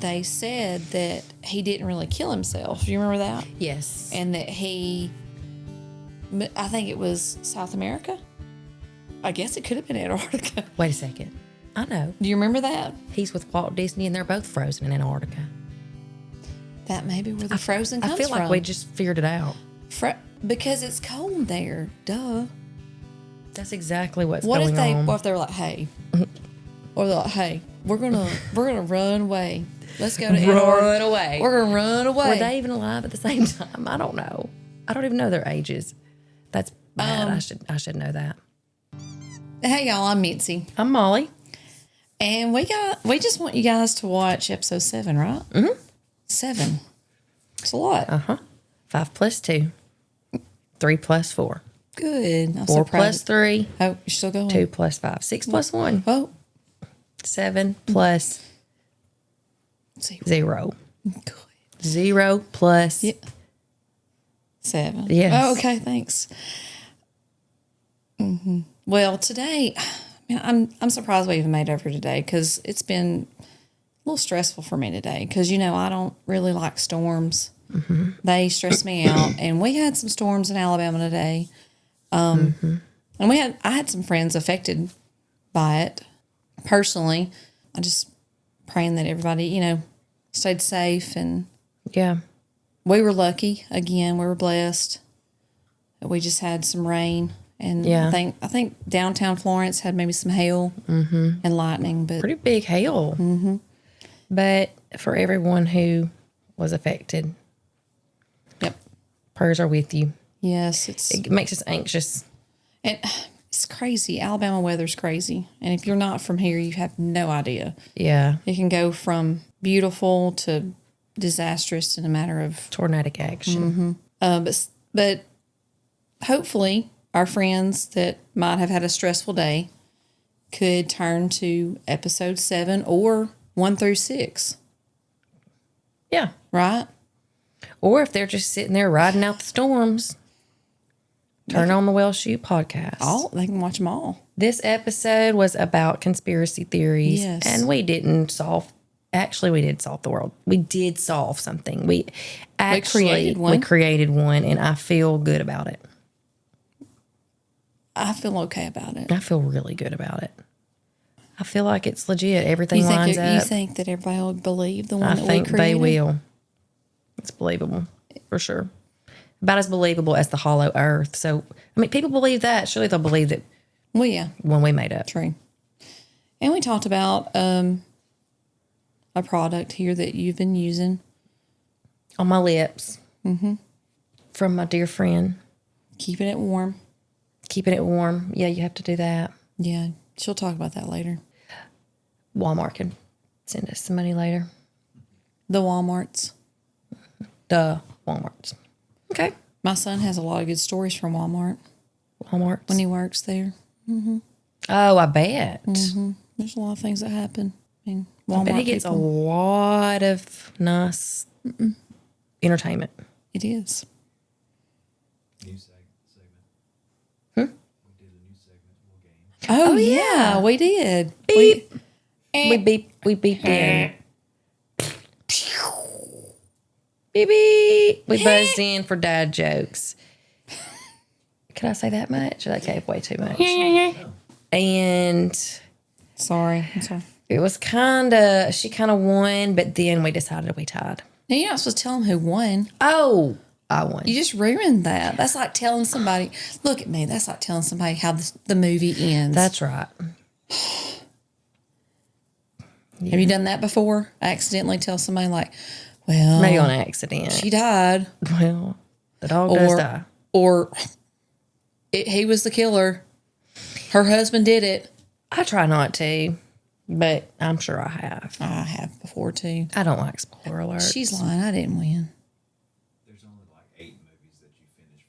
they said that he didn't really kill himself. Do you remember that? Yes. And that I think it was South America. I guess it could have been Antarctica. Wait a second. I know. Do you remember that? He's with Walt Disney, and they're both frozen in Antarctica. That may be where the frozen comes from. I feel like we just figured it out. Because it's cold there. Duh. That's exactly what's going on. What if they were like, hey, or they're like, hey, we're gonna run away. Let's go to Antarctica. Run away. We're gonna run away. Were they even alive at the same time? I don't know. I don't even know their ages. That's bad. I should know that. Hey y'all, I'm Mitzi. I'm Molly. And we just want you guys to watch episode 7, right? Mm-hmm. 7. It's a lot. 5 plus 2. 3 plus 4. Good. 4 plus 3. Oh, you're still going. 2 plus 5. 6 plus 1. Oh. 7 plus 0. Good. 0 plus 7. Yes. Oh, okay, thanks. Mm-hmm. Well, today, I'm surprised we even made it over today because it's been a little stressful for me today because, I don't really like storms. Mm-hmm. They stress me out. And we had some storms in Alabama today. And I had some friends affected by it. Personally, I just praying that everybody, stayed safe. And we were lucky. Again, we were blessed. We just had some rain. And I think downtown Florence had maybe some hail and lightning, but pretty big hail. Mm-hmm. But for everyone who was affected, prayers are with you. Yes, it makes us anxious. And it's crazy. Alabama weather's crazy, and if you're not from here, you have no idea. Yeah, it can go from beautiful to disastrous in a matter of tornadic action. But hopefully, our friends that might have had a stressful day could turn to episode 7 or 1 through 6. Yeah. Right? Or if they're just sitting there riding out the storms, turn on the Well Shoot podcast. They can watch them all. This episode was about conspiracy theories. Yes. And we did solve the world. We did solve something. We created one, and I feel good about it. I feel okay about it. I feel really good about it. I feel like it's legit. Everything lines up. You think that everybody will believe the one that we created? I think they will. It's believable, for sure. About as believable as the hollow earth. So, people believe that. Surely they'll believe that. Well, yeah. When we made up. True. And we talked about a product here that you've been using. On my lips. Mm-hmm. From my dear friend. Keeping it warm. Keeping it warm. Yeah, you have to do that. Yeah, she'll talk about that later. Walmart can send us some money later. The Walmarts. Okay. My son has a lot of good stories from Walmart. When he works there. Mm-hmm. Oh, I bet. Mm-hmm. There's a lot of things that happen. Walmart I bet he gets a lot of nice entertainment. It is. News segment. Hmm? We did a news segment. Oh yeah, we did. Beep. We beeped in. Beep, beep. We buzzed in for dad jokes. Can I say that much? That gave way too much. And sorry. It was she kind of won, but then we decided we tied. Now you're not supposed to tell them who won. Oh, I won. You just ruined that. That's like telling somebody, look at me. That's like telling somebody how the movie ends. That's right. Have you done that before? Accidentally tell somebody like, well, maybe on accident. She died. Well, the dog does die. Or he was the killer. Her husband did it. I try not to, but I'm sure I have. I have before too. I don't like spoiler alerts. She's lying. I didn't win. There's only like 8 movies that you finished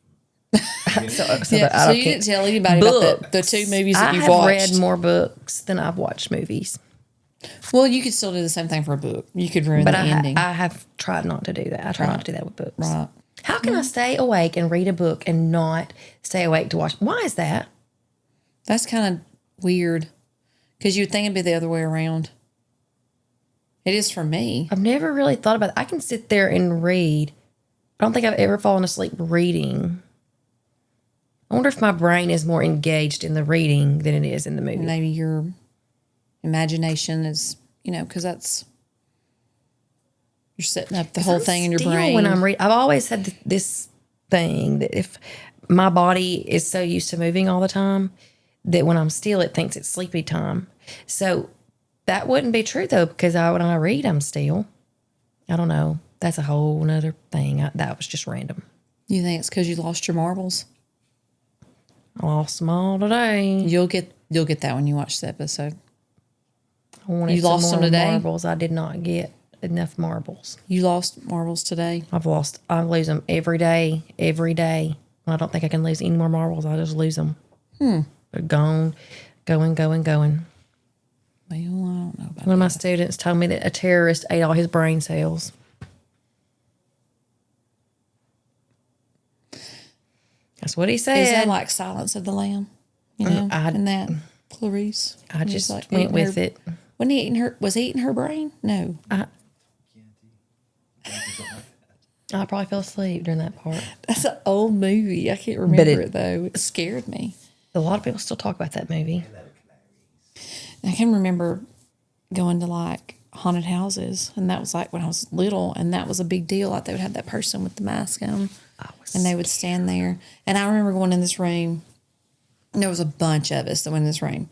from. so you didn't tell anybody about the 2 movies that you've watched. I have read more books than I've watched movies. Well, you could still do the same thing for a book. You could ruin the ending. I have tried not to do that. I try not to do that with books. Right. How can I stay awake and read a book and not stay awake to watch? Why is that? That's kind of weird because you'd think it'd be the other way around. It is for me. I've never really thought about it. I can sit there and read. I don't think I've ever fallen asleep reading. I wonder if my brain is more engaged in the reading than it is in the movie. Maybe your imagination is, because that's, you're setting up the whole thing in your brain. When I'm reading, I've always had this thing that if my body is so used to moving all the time that when I'm still, it thinks it's sleepy time. So that wouldn't be true though, because when I read, I'm still. I don't know. That's a whole nother thing. That was just random. You think it's because you lost your marbles? I lost them all today. You'll get that when you watch the episode. You lost some today? Marbles. I did not get enough marbles. You lost marbles today? I lose them every day. I don't think I can lose any more marbles. I just lose them. They're gone, going. Well, I don't know about that. One of my students told me that a terrorist ate all his brain cells. That's what he said. Is that like Silence of the Lamb? And that Clarice? I just went with it. Was he eating her brain? No. I probably fell asleep during that part. That's an old movie. I can't remember it though. It scared me. A lot of people still talk about that movie. I can remember going to like haunted houses, and that was like when I was little, and that was a big deal. Like they would have that person with the mask on, and they would stand there. And I remember going in this room, and there was a bunch of us that went in this room.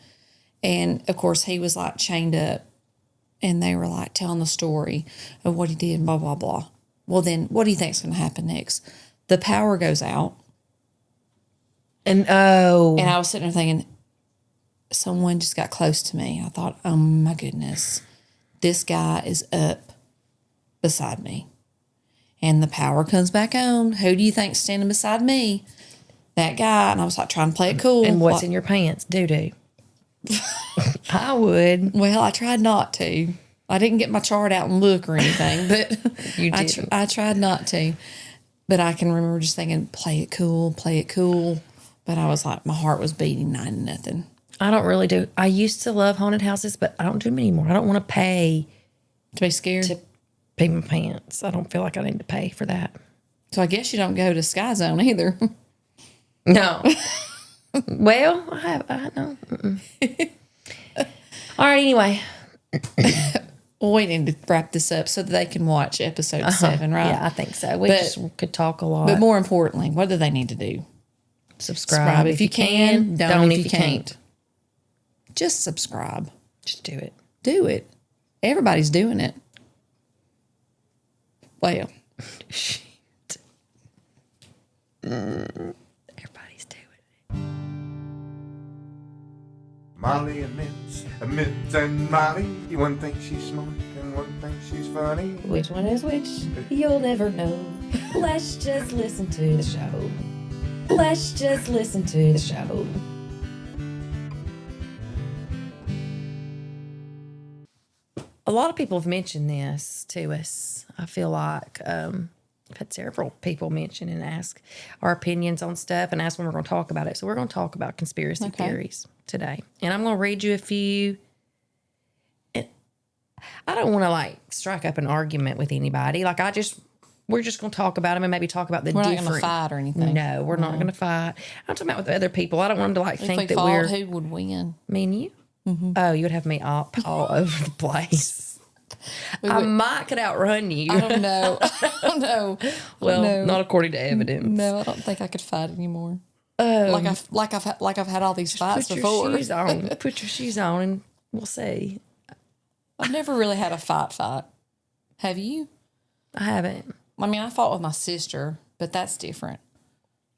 And of course, he was like chained up, and they were like telling the story of what he did, and blah, blah, blah. Well, then what do you think's going to happen next? The power goes out. And I was sitting there thinking, someone just got close to me. I thought, oh my goodness, this guy is up beside me. And the power comes back on. Who do you think's standing beside me? That guy. And I was like trying to play it cool. And what's in your pants? Doo-doo. I would. Well, I tried not to. I didn't get my chart out and look or anything, but you did. I tried not to. But I can remember just thinking, play it cool. But I was like, my heart was beating 9-0. I don't really do. I used to love haunted houses, but I don't do them anymore. I don't want to pay to be scared to pee my pants. I don't feel like I need to pay for that. So I guess you don't go to Sky Zone either. No. Well, I know. All right. Anyway, well, we need to wrap this up so that they can watch episode 7, right? Yeah, I think so. We just could talk a lot. But more importantly, what do they need to do? Subscribe if you can. Don't if you can't. Just subscribe. Just do it. Do it. Everybody's doing it. Well. Everybody's doing it. Mollie and Mitzi and Mollie. One thinks she's smart and one thinks she's funny. Which one is which? You'll never know. Let's just listen to the show. Let's just listen to the show. A lot of people have mentioned this to us. I feel like I've had several people mention and ask our opinions on stuff and ask when we're going to talk about it. So we're going to talk about conspiracy theories today. And I'm going to read you a few. I don't want to like strike up an argument with anybody. Like we're just going to talk about them and maybe talk about the different. We're not going to fight or anything. No, we're not going to fight. I'm talking about with other people. I don't want them to like think that we're. Who would win? Me and you? Mm-hmm. Oh, you would have me all over the place. I might could outrun you. I don't know. I don't know. Well, no. Not according to evidence. No, I don't think I could fight anymore. Like I've had all these fights before. Put your shoes on. Put your shoes on, and we'll see. I've never really had a fight. Have you? I haven't. I mean, I fought with my sister, but that's different.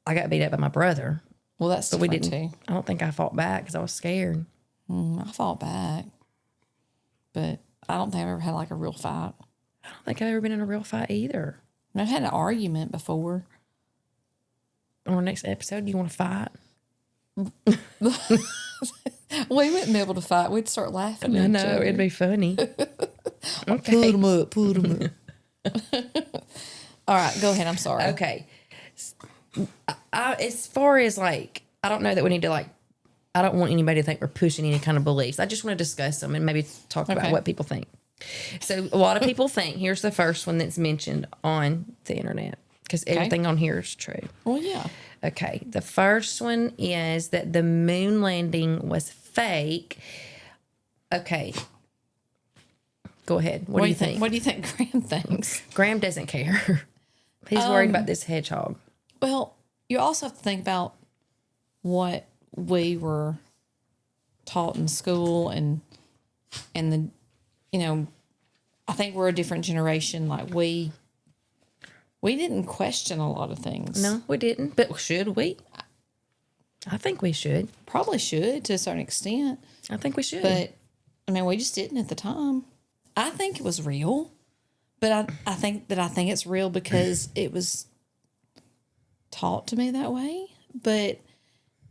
I got beat up by my brother. Well, that's different we didn't. Too. I don't think I fought back because I was scared. I fought back, but I don't think I've ever had like a real fight. I don't think I've ever been in a real fight either. I've had an argument before. On our next episode, do you want to fight? We wouldn't be able to fight. We'd start laughing. I know, it'd be funny. Okay. Put them up. All right, go ahead. I'm sorry. Okay. As far as like, I don't know that we need to like, I don't want anybody to think we're pushing any kind of beliefs. I just want to discuss them and maybe talk about what people think. So a lot of people think, here's the first one that's mentioned on the internet, because everything on here is true. Well, yeah. Okay, the first one is that the moon landing was fake. Okay, go ahead. What do you think? What do you think Graham thinks? Graham doesn't care. He's worried about this hedgehog. Well, you also have to think about what we were taught in school and the, you know, I think we're a different generation. Like we didn't question a lot of things. No, we didn't. But should we? I think we should. Probably should to a certain extent. I think we should. But I mean, we just didn't at the time. I think it was real, but I think it's real because it was taught to me that way. But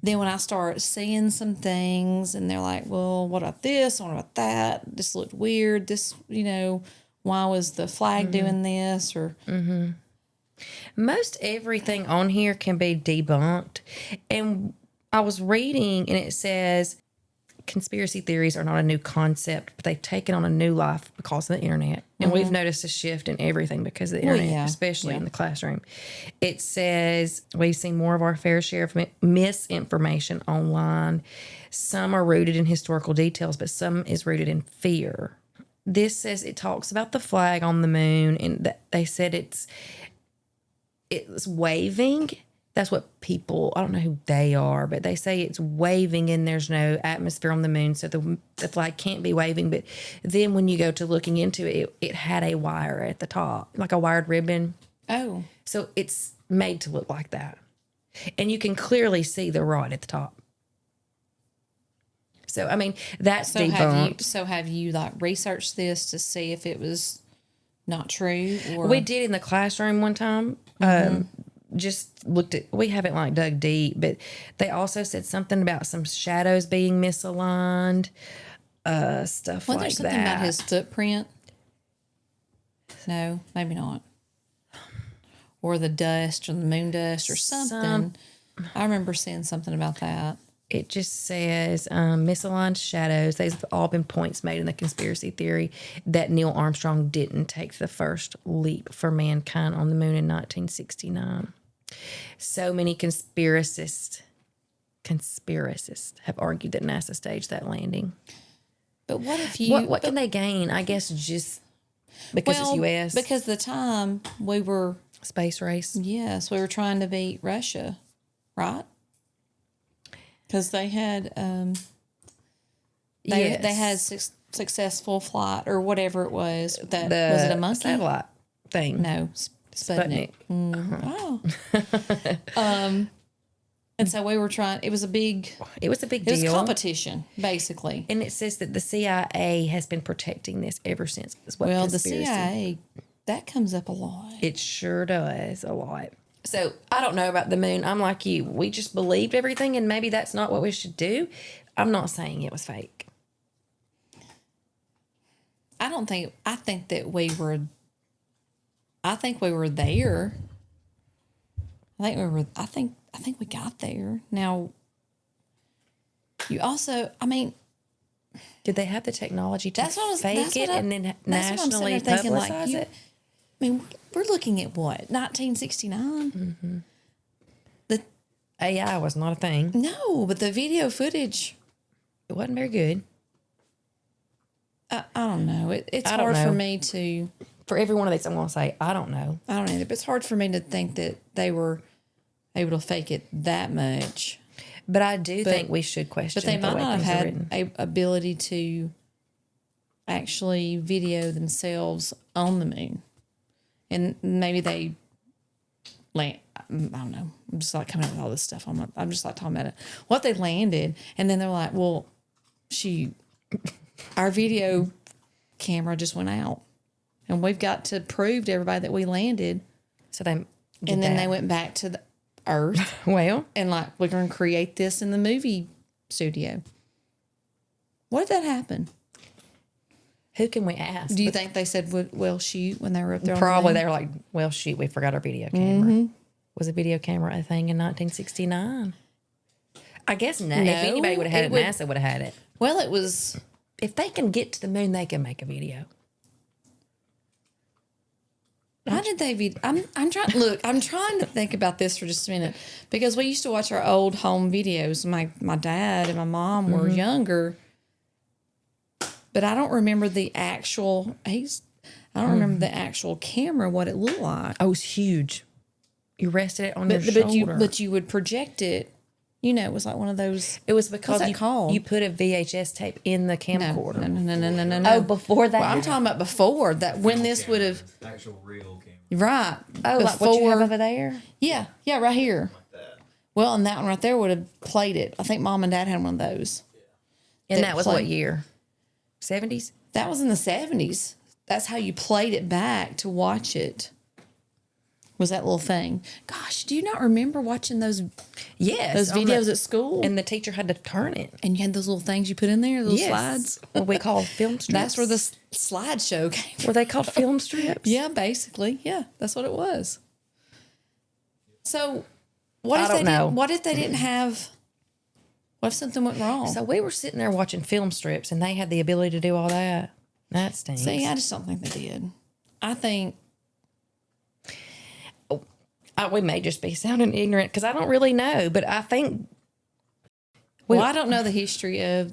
then when I start seeing some things and they're like, well, what about this? What about that? This looked weird. This, you know, why was the flag doing this? Or most everything on here can be debunked. And I was reading and it says conspiracy theories are not a new concept, but they've taken on a new life because of the internet. And we've noticed a shift in everything because of the internet, especially in the classroom. It says we've seen more of our fair share of misinformation online. Some are rooted in historical details, but some is rooted in fear. This says it talks about the flag on the moon, and they said it's waving. That's what people, I don't know who they are, but they say it's waving and there's no atmosphere on the moon, so the flag can't be waving. But then when you go to looking into it, it had a wire at the top, like a wired ribbon. oh, So it's made to look like that. And you can clearly see the rod at the top. So, I mean, that's debunked. have you like researched this to see if it was not true? Or We did in the classroom one time. Just looked at, we haven't like dug deep, but they also said something about some shadows being misaligned, stuff Wasn't like there something that. about his footprint? No, maybe not. Or the dust, or the moon dust, or something. I remember seeing something about that. It just says misaligned shadows. These have all been points made in the conspiracy theory that Neil Armstrong didn't take the first leap for mankind on the moon in 1969. So many conspiracists have argued that NASA staged that landing. But what if you... What can they gain? I guess just because it's U.S. Because the time we were... Space race. Yes, we were trying to beat Russia, right? Because they had... They had successful flight or whatever it was. Was it a monkey? Satellite thing. No, Sputnik. Oh. And so we were trying. It was a big deal. It was competition, basically. And it says that the CIA has been protecting this ever since. Well, the CIA, that comes up a lot. It sure does a lot. So I don't know about the moon. I'm like you. We just believed everything, and maybe that's not what we should do. I'm not saying it was fake. I think we were there. I think we got there. Now, you also, I mean, did they have the technology to fake it and then that's nationally what I'm thinking, publicize it? I mean, we're looking at what, 1969? Mm-hmm. The AI was not a thing. No, but the video footage, it wasn't very good. I don't know. It's hard for me to... For every one of these, I'm going to say, I don't know. I don't either, but it's hard for me to think that they were able to fake it that much. But I do think we should question. But they might not have had a ability to actually video themselves on the moon, and maybe they land. I don't know. I'm just like coming up with all this stuff. I'm just like talking about it. What they landed, and then they're like, "Well, shoot, our video camera just went out, and we've got to prove to everybody that we landed." So they they went back to the Earth. Well, and like, we're going to create this in the movie studio. What did that happen? Who can we ask? Do you think they said, well, shoot, when they were up there? Probably they were like, well, shoot, we forgot our video camera. Was a video camera a thing in 1969? I guess no. If anybody would have had it, NASA would have had it. Well, it was... If they can get to the moon, they can make a video. Why did they? I'm trying. Look, I'm trying to think about this for just a minute because we used to watch our old home videos. My dad and my mom were younger, but I don't remember the actual. I don't remember the actual camera, what it looked like. Oh, it was huge. You rested it on your shoulder. But you would project it. You know, it was like one of those. It was because called? you put a VHS tape in the camcorder. No. Oh, before that. Well, I'm talking about before that when this would have. Actual real camera. Right. Oh, like what you have over there? Yeah, right here. Like that. Well, and that one right there would have played it. I think Mom and Dad had one of those. And that was what year? 70s? That was in the 70s. That's how you played it back to watch it. Was that little thing? Gosh, do you not remember watching those Yes. those videos at school? And the teacher had to turn it. And you had those little things you put in there, those slides. What we call film strips. That's where the slideshow came from. Were they called film strips? Yeah, basically. Yeah, that's what it was. So, what I if don't they know. didn't? What if they didn't have? What if something went wrong? So we were sitting there watching film strips, and they had the ability to do all that. That stinks. See, I just don't think they did. I think We may just be sounding ignorant because I don't really know, but I think. I don't know the history of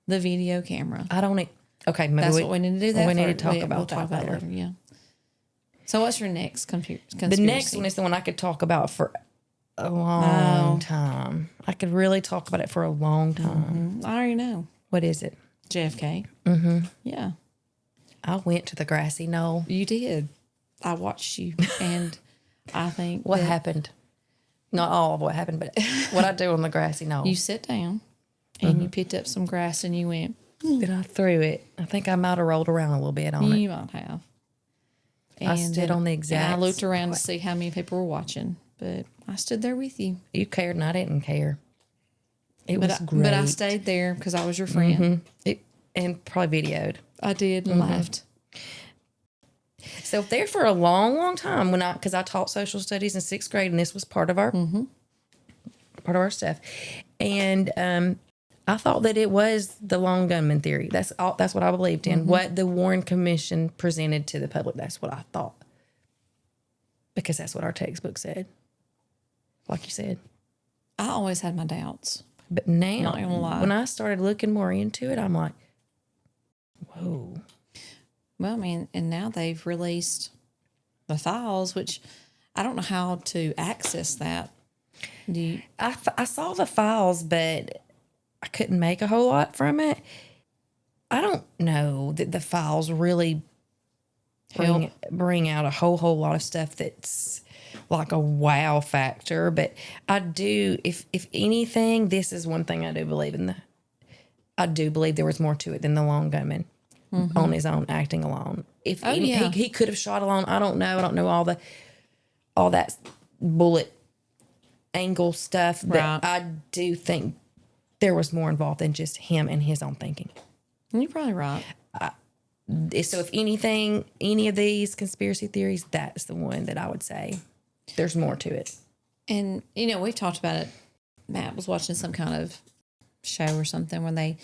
the video camera. I don't. Okay, maybe That's what we need to do. That we need to for- talk we'll about talk that about later. Yeah. So, what's your next conspiracy? The next one is the one I could talk about for a long time. I could really talk about it for a long time. I already know. What is it? JFK. Mm-hmm. Yeah, I went to the grassy knoll. you did. I watched you, and I think What that happened? Not all of what happened, but what I do on the grassy knoll. you sat down and you picked up some grass and you went. Then I threw it. I think I might have rolled around a little bit on it. You might have. I stood on the exact. And I looked around to see how many people were watching, but I stood there with you. You cared, and I didn't care. It was great. But I stayed there because I was your friend. And probably videoed. I did and laughed. So there for a long, long time because I taught social studies in 6th grade, and this was part of our stuff. And I thought that it was the lone gunman theory. That's what I believed in. What the Warren Commission presented to the public. That's what I thought. Because that's what our textbook said. Like you said. I always had my doubts. But now, Not gonna lie. when I started looking more into it, I'm like, whoa. Well, I mean, and now they've released the files, which I don't know how to access that. Do you? I saw the files, but I couldn't make a whole lot from it. I don't know that the files really bring out a whole lot of stuff that's like a wow factor. But I do, if anything, this is one thing I do believe in. I do believe there was more to it than the lone gunman on his own, acting alone. He could have shot alone. I don't know. I don't know all that bullet angle stuff, but Right. I do think there was more involved than just him and his own thinking. You're probably right. So if anything, any of these conspiracy theories, that's the one that I would say there's more to it. And, you know, we've talked about it. Matt was watching some kind of show or something when they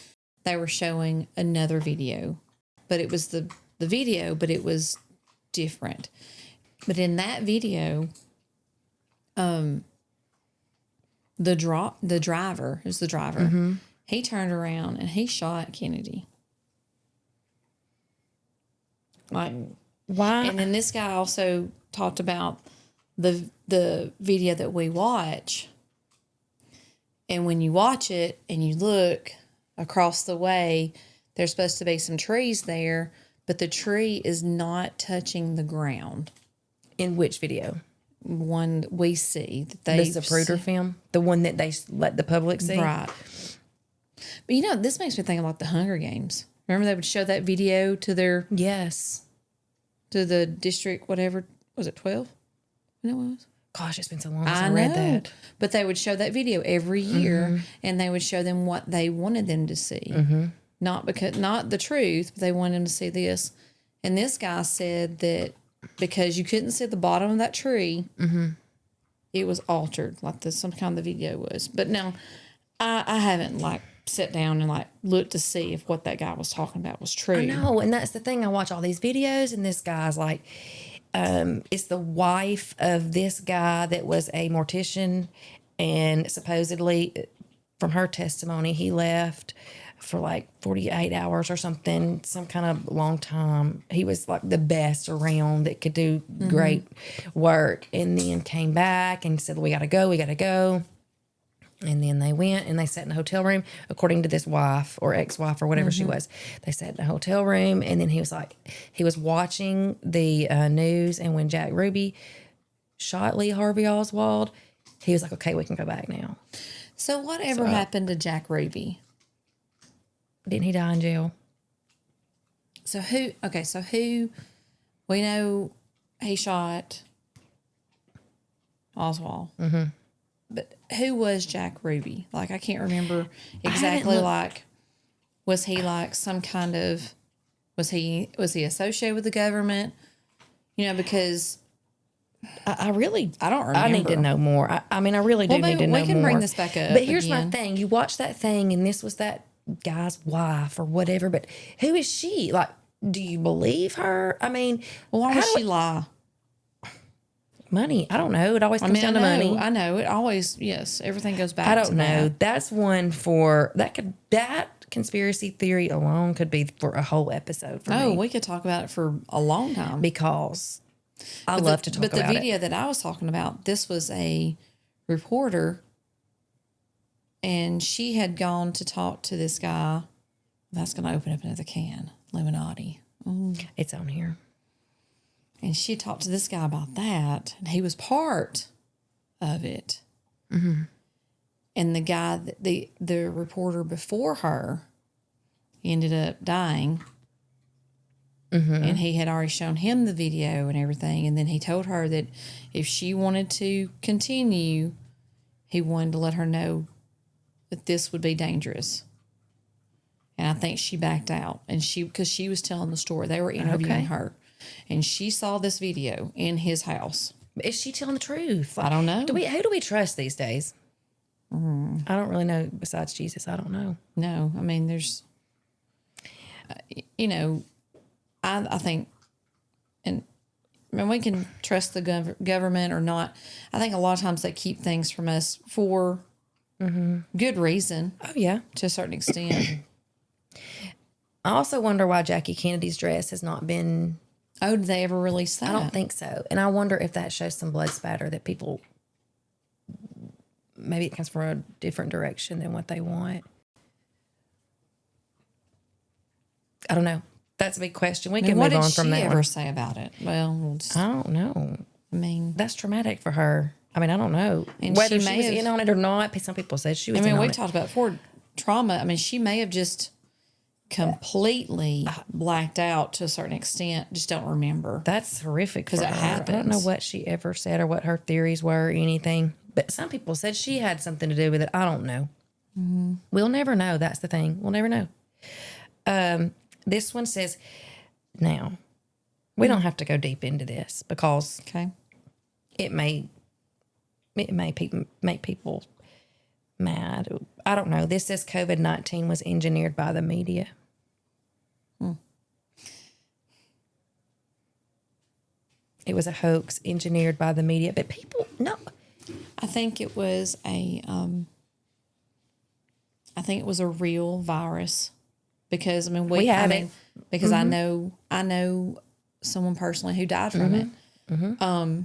were showing another video. But it was the video, but it was different. But in that video, the driver, he turned around and he shot Kennedy. Like, Why? and then this guy also talked about the video that we watch. And when you watch it and you look across the way, there's supposed to be some trees there, but the tree is not touching the ground. In which video? One we see that The they Zapruder film? The one that they let the public see? right. But you know, this makes me think about the Hunger Games. Remember they would show that video to Yes. to the district, whatever was it, 12? No, it was. Gosh, it's been so long since I read that. But they would show that video every year, and they would show them what they wanted them to see. Not the truth, but they wanted them to see this. And this guy said that because you couldn't see the bottom of that tree, it was altered, like some kind of the video was. But now, I haven't like sat down and like looked to see if what that guy was talking about was true. I know, and that's the thing. I watch all these videos, and this guy's like, It's the wife of this guy that was a mortician, and supposedly, from her testimony, he left for like 48 hours or something, some kind of long time. He was like the best around that could do great work, and then came back and said, we got to go. And then they went and they sat in a hotel room, according to this wife or ex-wife or whatever she was. They sat in a hotel room, and then he was watching the news, and when Jack Ruby shot Lee Harvey Oswald, he was like, okay, we can go back now. So whatever happened to Jack Ruby? Didn't he die in jail? So who, we know he shot Oswald. Mm-hmm. But who was Jack Ruby? Like, I can't remember exactly. Like, was he like some kind of, was he associated with the government? You know, because I don't remember. I need to know more. I really do need to know more. We can bring this back up. But here's my thing. You watch that thing, and this was that guy's wife or whatever, but who is she? Like, do you believe her? I mean, why would she lie? Money. I don't know. It always comes down to money. I know. It always, yes, everything goes back to I don't know. That's one for, that conspiracy theory alone could be for a whole episode for me. Oh, we could talk about it for a long time. Because I love to talk about it. But the video that I was talking about, this was a reporter, and she had gone to talk to this guy. That's going to open up another can. Illuminati. It's on here. And she talked to this guy about that, and he was part of it. Mm-hmm. And the guy, the reporter before her, ended up dying. Mm-hmm. And he had already shown him the video and everything. And then he told her that if she wanted to continue, he wanted to let her know that this would be dangerous. And I think she backed out. And because she was telling the story. They were interviewing her. And she saw this video in his house. Is she telling the truth? I don't know. Who do we trust these days? I don't really know. Besides Jesus, I don't know. No, I mean, there's, I think, and I mean, we can trust the government or not. I think a lot of times they keep things from us for good reason. Oh yeah, to a certain extent. I also wonder why Jackie Kennedy's dress has not been. Oh, did they ever release that? I don't think so. And I wonder if that shows some blood spatter that people, maybe it comes from a different direction than what they want. I don't know. That's a big question. We can move on from that. What did she ever say about it? Well, I don't know. I mean, that's traumatic for her. I mean, I don't know. And whether she was in on it or not. Some people said she was in on it. I mean, we talked about before trauma. I mean, she may have just completely blacked out to a certain extent. Just don't remember. That's horrific because it happens. I don't know what she ever said or what her theories were or anything. But some people said she had something to do with it. I don't know. Mm-hmm. We'll never know. That's the thing. We'll never know. This one says, now, we don't have to go deep into this because it may make people mad. I don't know. This says COVID-19 was engineered by the media. It was a hoax engineered by the media, but people no. I think it was a real virus because I mean because I know someone personally who died from it. Mm-hmm.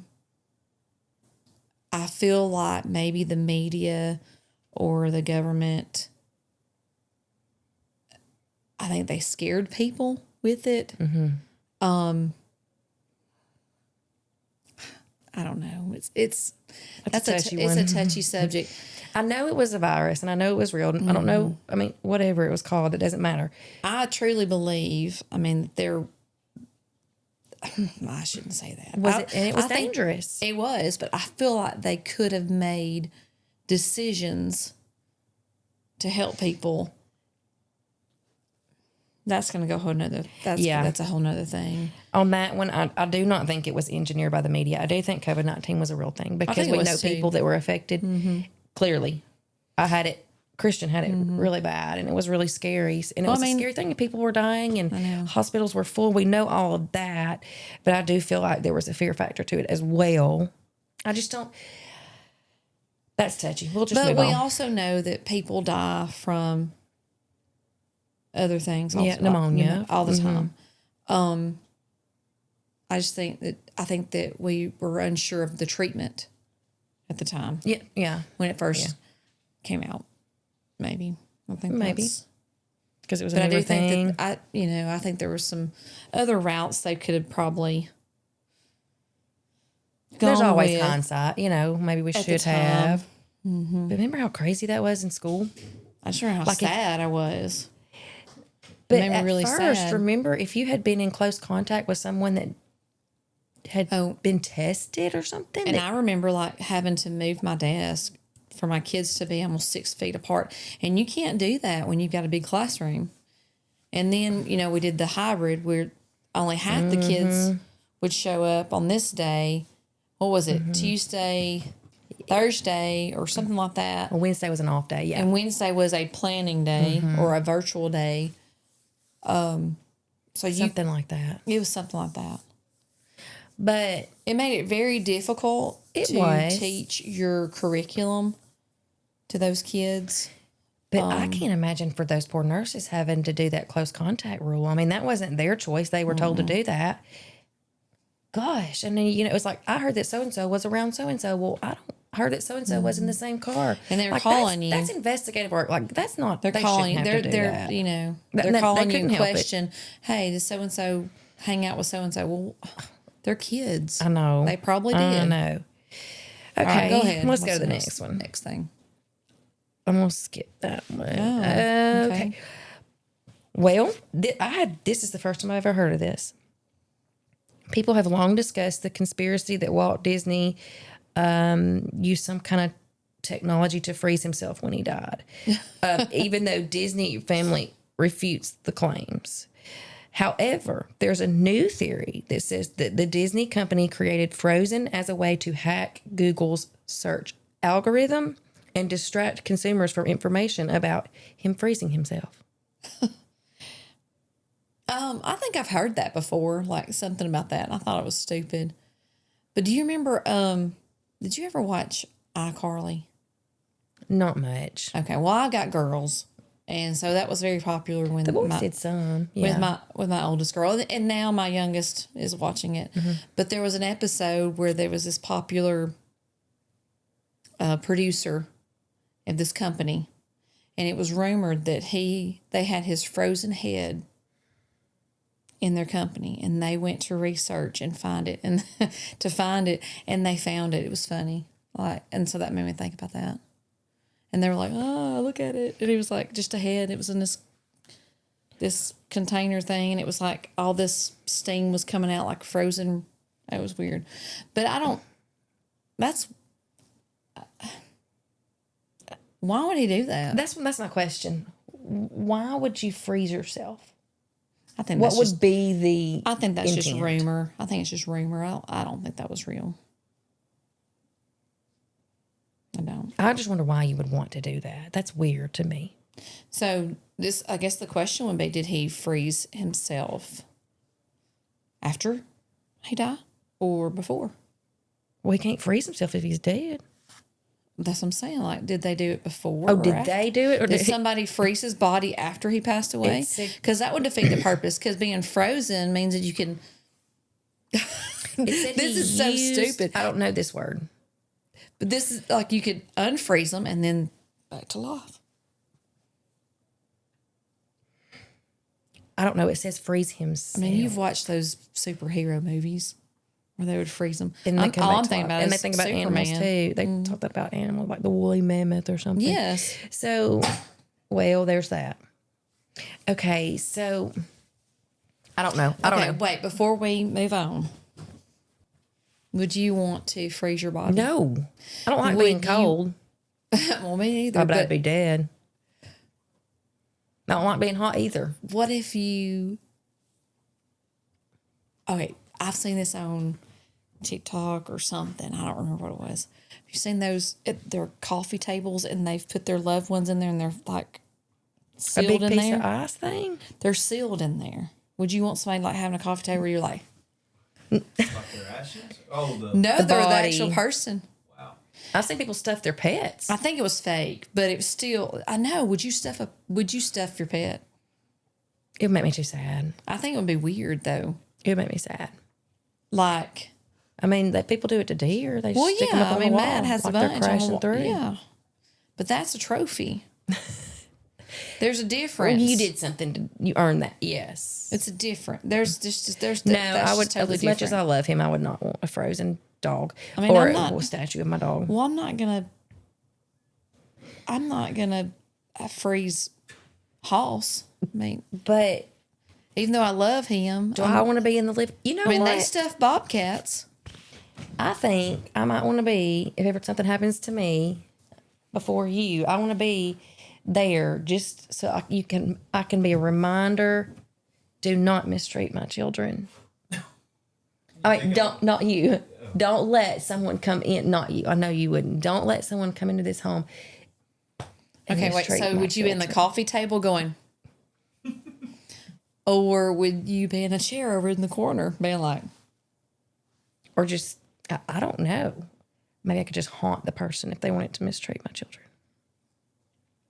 I feel like maybe the media or the government, I think they scared people with it. Mm-hmm. I don't know. It's a touchy subject. I know it was a virus and I know it was real. Mm-hmm. I don't know. I mean, whatever it was called, it doesn't matter. I truly believe, I mean, I shouldn't say that. It was dangerous. It was, but I feel like they could have made decisions to help people. That's going to go a whole nother. That's a whole nother thing. On that one, I do not think it was engineered by the media. I do think COVID-19 was a real thing because we know people that were affected. Mm-hmm. Clearly, I had it Christian had it really bad, and it was really scary. And it was a scary thing. And people were dying, and hospitals were full. We know all of that, but I do feel like there was a fear factor to it as well. I just don't. That's touchy. We'll just move on. But we also know that people die from other things. Pneumonia all the time. I think that we were unsure of the treatment at the time. Yeah. When it first came out. Maybe. I think Maybe. Because it was but a I do newer thing. think that I think there were some other routes they could have probably gone There's always with hindsight. Maybe we at the should time. have. But remember how crazy that was in school? I'm sure how sad I was. But It made me at really first, sad. remember, if you had been in close contact with someone that had been tested or something. And I remember like having to move my desk for my kids to be almost 6 feet apart. And you can't do that when you've got a big classroom. And then, we did the hybrid where only half the kids would show up on this day. What was it? Tuesday, Thursday, or something like that. Well, Wednesday was an off day, yeah. And Wednesday was a planning day or a virtual day. Something like that. It was something like that. But It made it very difficult to teach your curriculum to those kids. But I can't imagine for those poor nurses having to do that close contact rule. I mean, that wasn't their choice. They were told to do that. Gosh. And then, it was like, I heard that so-and-so was around so-and-so. Well, I heard that so-and-so was in the same car. And they were calling you. That's investigative work. Like, that's not, They're calling you. They're They're calling you and question, hey, does so-and-so hang out with so-and-so? Well, they're kids. I know. They probably did. I know. Okay. All right, go ahead. Let's go What's to the next one. Next thing. I'm going to skip that one. Oh, okay. Well, this is the first time I've ever heard of this. People have long discussed the conspiracy that Walt Disney used some kind of technology to freeze himself when he died, even though Disney family refutes the claims. However, there's a new theory that says that the Disney company created Frozen as a way to hack Google's search algorithm and distract consumers from information about him freezing himself. I think I've heard that before, like something about that. And I thought it was stupid. But do you remember, did you ever watch iCarly? Not much. Okay, well, I've got girls. And so that was very popular when The boys did some. Yeah. with my oldest girl. And now my youngest is watching it. But there was an episode where there was this popular producer of this company. And it was rumored that they had his frozen head in their company, and they went to research and find it, and and they found it. It was funny, and so that made me think about that. And they were like, "Oh, look at it!" And it was like just a head. It was in this container thing, and it was like all this steam was coming out like frozen. It was weird, but I don't. That's why would he do that? That's my question. Why would you freeze yourself? I think what would be the I think that's intent? just rumor. I think it's just rumor. I don't think that was real. I don't. I just wonder why you would want to do that. That's weird to me. So I guess the question would be, did he freeze himself after he died or before? Well, he can't freeze himself if he's dead. That's what I'm saying. Like, did they do it before? Oh, did they do it? Or did somebody freeze his body after he passed away? Because that would defeat the purpose. Because being frozen means that you can. This is so stupid. I don't know this word. But this is like you could unfreeze them and then back to life. I don't know. It says freeze himself. I mean, you've watched those superhero movies where they would freeze them. And they thinking about and they think about Superman. animals too. They talk about animals like the woolly mammoth or something. Yes. So, well, there's that. Okay, so I don't know. I don't know. Wait, before we move on, would you want to freeze your body? No, I don't like being cold. Well, me either. But I'd be dead. I don't like being hot either. What if you? Okay, I've seen this on TikTok or something. I don't remember what it was. Have you seen those? They're coffee tables, and they've put their loved ones in there, and they're like A sealed big in piece there. of ice thing. They're sealed in there. Would you want somebody like having a coffee table where you're like, Like their ashes? Oh, no, The they're the body. actual person. wow. I've seen people stuff their pets. I think it was fake, but it was still. I know. Would you stuff your pet? It would make me too sad. I think it would be weird though. It would make me sad. Like, I mean, that people do it to deer. They just well, stick them yeah. up I on mean, the wall, Matt has like a bunch they're on the crashing wall. through. Yeah, but that's a trophy. There's a difference. Well, you did something. You earned that. Yes. It's a different. There's No, that's I would. just totally As different. much as I love him, I would not want a frozen dog mean, or I'm not- a statue of my dog. Well, I'm not gonna freeze Hoss. I mean, But even though I love him, do I want to be in the live? You know I mean, what? they stuff bobcats. I think I might want to be, if ever something happens to me before you, I want to be there just so I can be a reminder. Do not mistreat my children. I mean, not you. Don't let someone come in. Not you. I know you wouldn't. Don't let someone come into this home. and Okay, wait. mistreat So my would you be in the children. coffee table going, or would you be in a chair over in the corner being like, Or just I don't know. Maybe I could just haunt the person if they wanted to mistreat my children.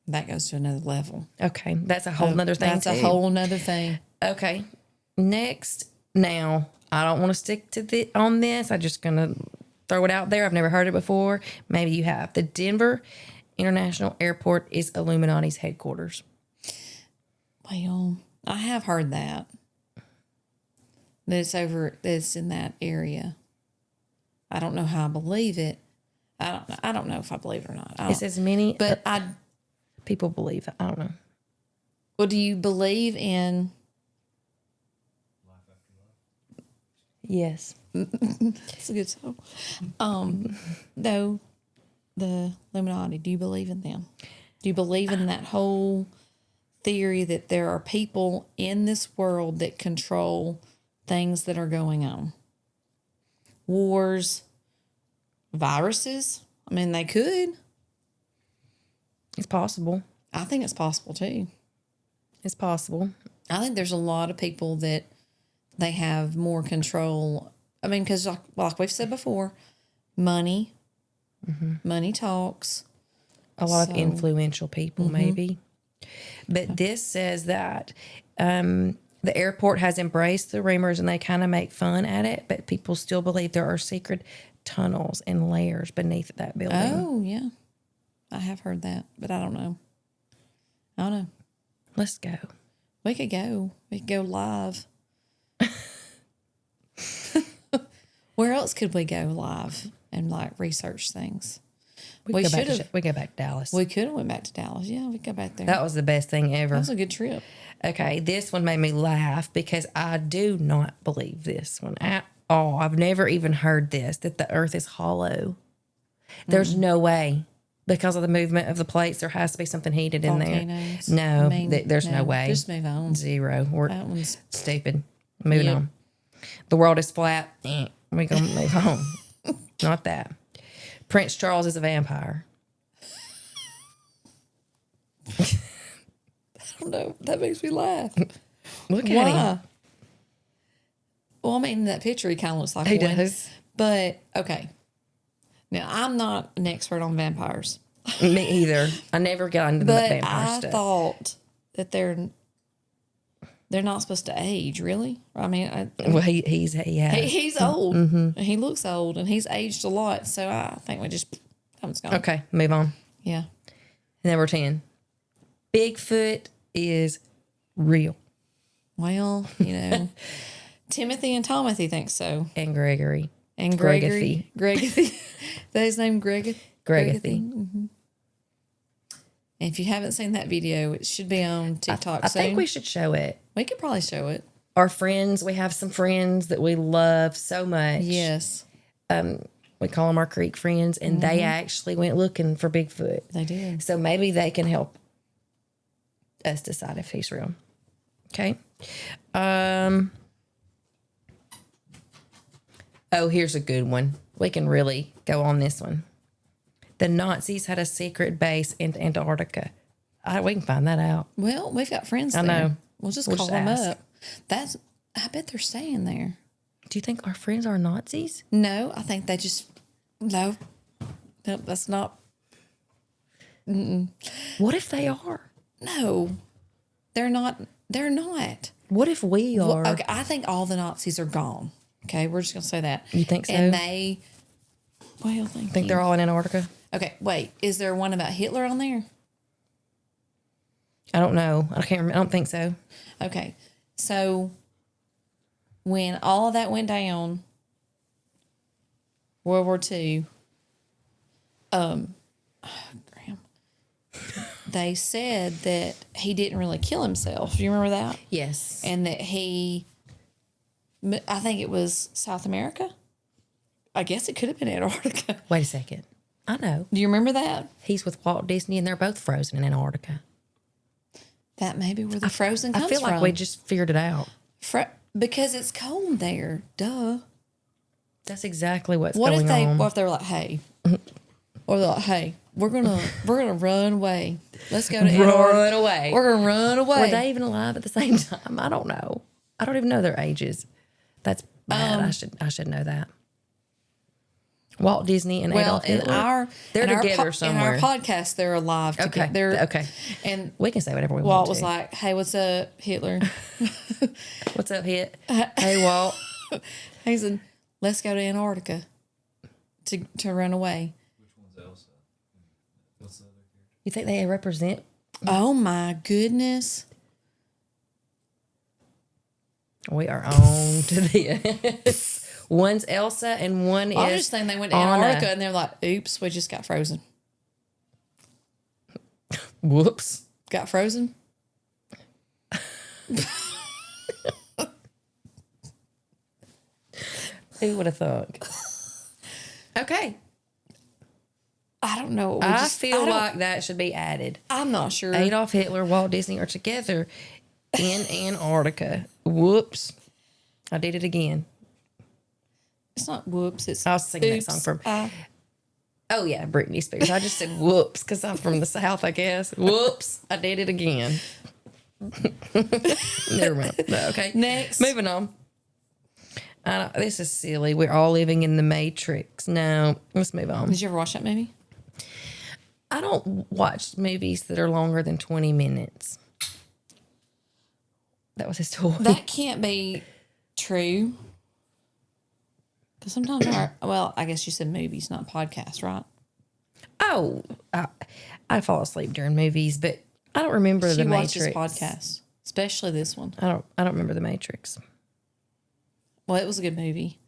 that goes to another level. Okay, that's a whole nother thing. That's too. a whole nother thing. Okay. Next, now I don't want to stick to on this. I'm just gonna throw it out there. I've never heard it before. Maybe you have. The Denver International Airport is Illuminati's headquarters. Well, I have heard that. That it's in that area. I don't know how I believe it. I don't know if I believe it or not. It says many, but people believe it. I don't know. well, do you believe in? Yes. That's a good song. Though the Illuminati, do you believe in them? Do you believe in that whole theory that there are people in this world that control things that are going on? Wars, viruses. I mean, they could. It's possible. I think it's possible too. It's possible. I think there's a lot of people that they have more control. I mean, because like we've said before, money talks. A lot So- of influential people, maybe. But this says that the airport has embraced the rumors and they kind of make fun at it, but people still believe there are secret tunnels and layers beneath that building. Oh, yeah. I have heard that, but I don't know. I don't know. Let's go. We could go. We could go live. Where else could we go live and like research things? We go should back have. we go back to Dallas. We could have went back to Dallas. Yeah, we could go back there. That was the best thing ever. That was a good trip. Okay, this one made me laugh because I do not believe this one at all. I've never even heard this, that the earth is hollow. There's no way. Because of the movement of the plates, there has to be something heated in there. Volcanoes. No, I mean, there's no way. Just move on. Zero. We're That one's stupid. Moving Yep. on. The world is flat. We're going to move on. Not that. Prince Charles is a vampire. I don't know. That makes me laugh. Look at Why? him. Well, I mean, that picture, he kind of looks like He one. does. But, okay. Now, I'm not an expert on vampires. Me either. I never got into the But vampire I stuff. thought that they're not supposed to age, really. I mean, Well, he has. he's old. Mm-hmm. And he looks old, and he's aged a lot. So I think we just, that one's gone. Okay, move on. Yeah. Number 10. Bigfoot is real. Well, Timothy and Tomothy think so. And Gregory. And Gregory. Is that his name, Gregathy? Gregathy. And if you haven't seen that video, it should be on TikTok I soon. think we should show it. We could probably show it. Our friends, we have some friends that we love so much. Yes, We call them our creek friends, and they actually went looking for Bigfoot. they did. So maybe they can help us decide if he's real. Okay. Oh, here's a good one. We can really go on this one. The Nazis had a secret base in Antarctica. We can find that out. Well, we've got friends I there. know. We'll just We'll call just them ask. up. I bet they're staying there. Do you think our friends are Nazis? No, I think they just, no, that's not, What if they are? no, they're not. They're not. What if we are? Well, okay, I think all the Nazis are gone. Okay, we're just going to say that. You think so? And they, well, thank Think you. they're all in Antarctica? Okay, wait, is there one about Hitler on there? I don't know. I can't remember. I don't think so. Okay, so when all of that went down, World War II, Graham, they said that he didn't really kill himself. Do you remember that? Yes. And that I think it was South America. I guess it could have been Antarctica. Wait a second. I know. Do you remember that? He's with Walt Disney, and they're both frozen in Antarctica. That may be where the frozen comes I feel like from. we just figured it out. Because it's cold there. Duh. That's exactly what's What going if they? on. What if they were like, hey, or they're like, hey, we're gonna run away. Let's go to Antarctica. Run away. We're gonna run away. Were they even alive at the same time? I don't know. I don't even know their ages. That's bad. I should know that. Walt Disney and well, Adolf in Hitler. They're in together somewhere. In our podcast, they're alive Okay. together. Okay. And We can say whatever we Walt want was to. like, hey, what's up, Hitler? What's up, Hit? Hey, Walt. He said, let's go to Antarctica to run away. Which one's Elsa? What's the other character? You think they represent? Oh my goodness. We are on to this. One's Elsa and one is I was just thinking they went to Anna. Antarctica and they're like, oops, we just got frozen. Whoops. Got frozen? Who would have thought? Okay. I don't know. I feel like that should be added. I'm not sure. Adolf Hitler, Walt Disney are together in Antarctica. Whoops. I did it again. It's not whoops. It's I was singing that oops, song from. Oh, yeah, Britney Spears. I just said whoops because I'm from the South, I guess. Whoops. I did it again. Never mind. No, okay. Next. Moving on. This is silly. We're all living in the Matrix. No, let's move on. Did you ever watch that movie? I don't watch movies that are longer than 20 minutes. That was his toy. That can't be true. Because sometimes I guess you said movies, not podcasts, right? Oh, I fall asleep during movies, but I don't remember She the watches Matrix. podcasts, especially this one. I don't remember the Matrix. Well, it was a good movie,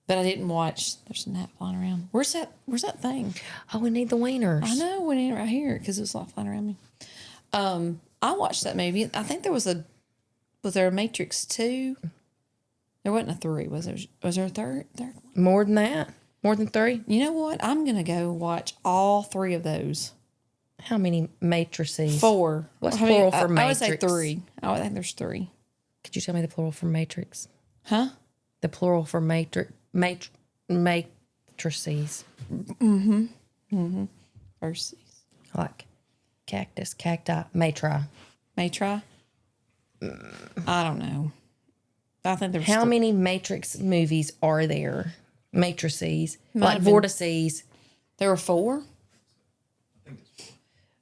but I didn't watch. There's a gnat flying around. Where's that thing? Oh, we need the wieners. I know, we need it right here because it was like flying around me. I watched that movie. I think was there a Matrix 2? There wasn't a 3, was there? Was there a third one? More than that? More than 3? You know what? I'm gonna go watch all 3 of those. How many matrices? 4. What's I mean, plural for I would say matrix? 3. I would think there's 3. Could you tell me the plural for matrix? Huh? The plural for matrices. Versus Like cactus, cacti, matri. Matri. I don't know. I think there's How many Matrix movies are there? Matrices. Might Like have been- vortices. There were 4.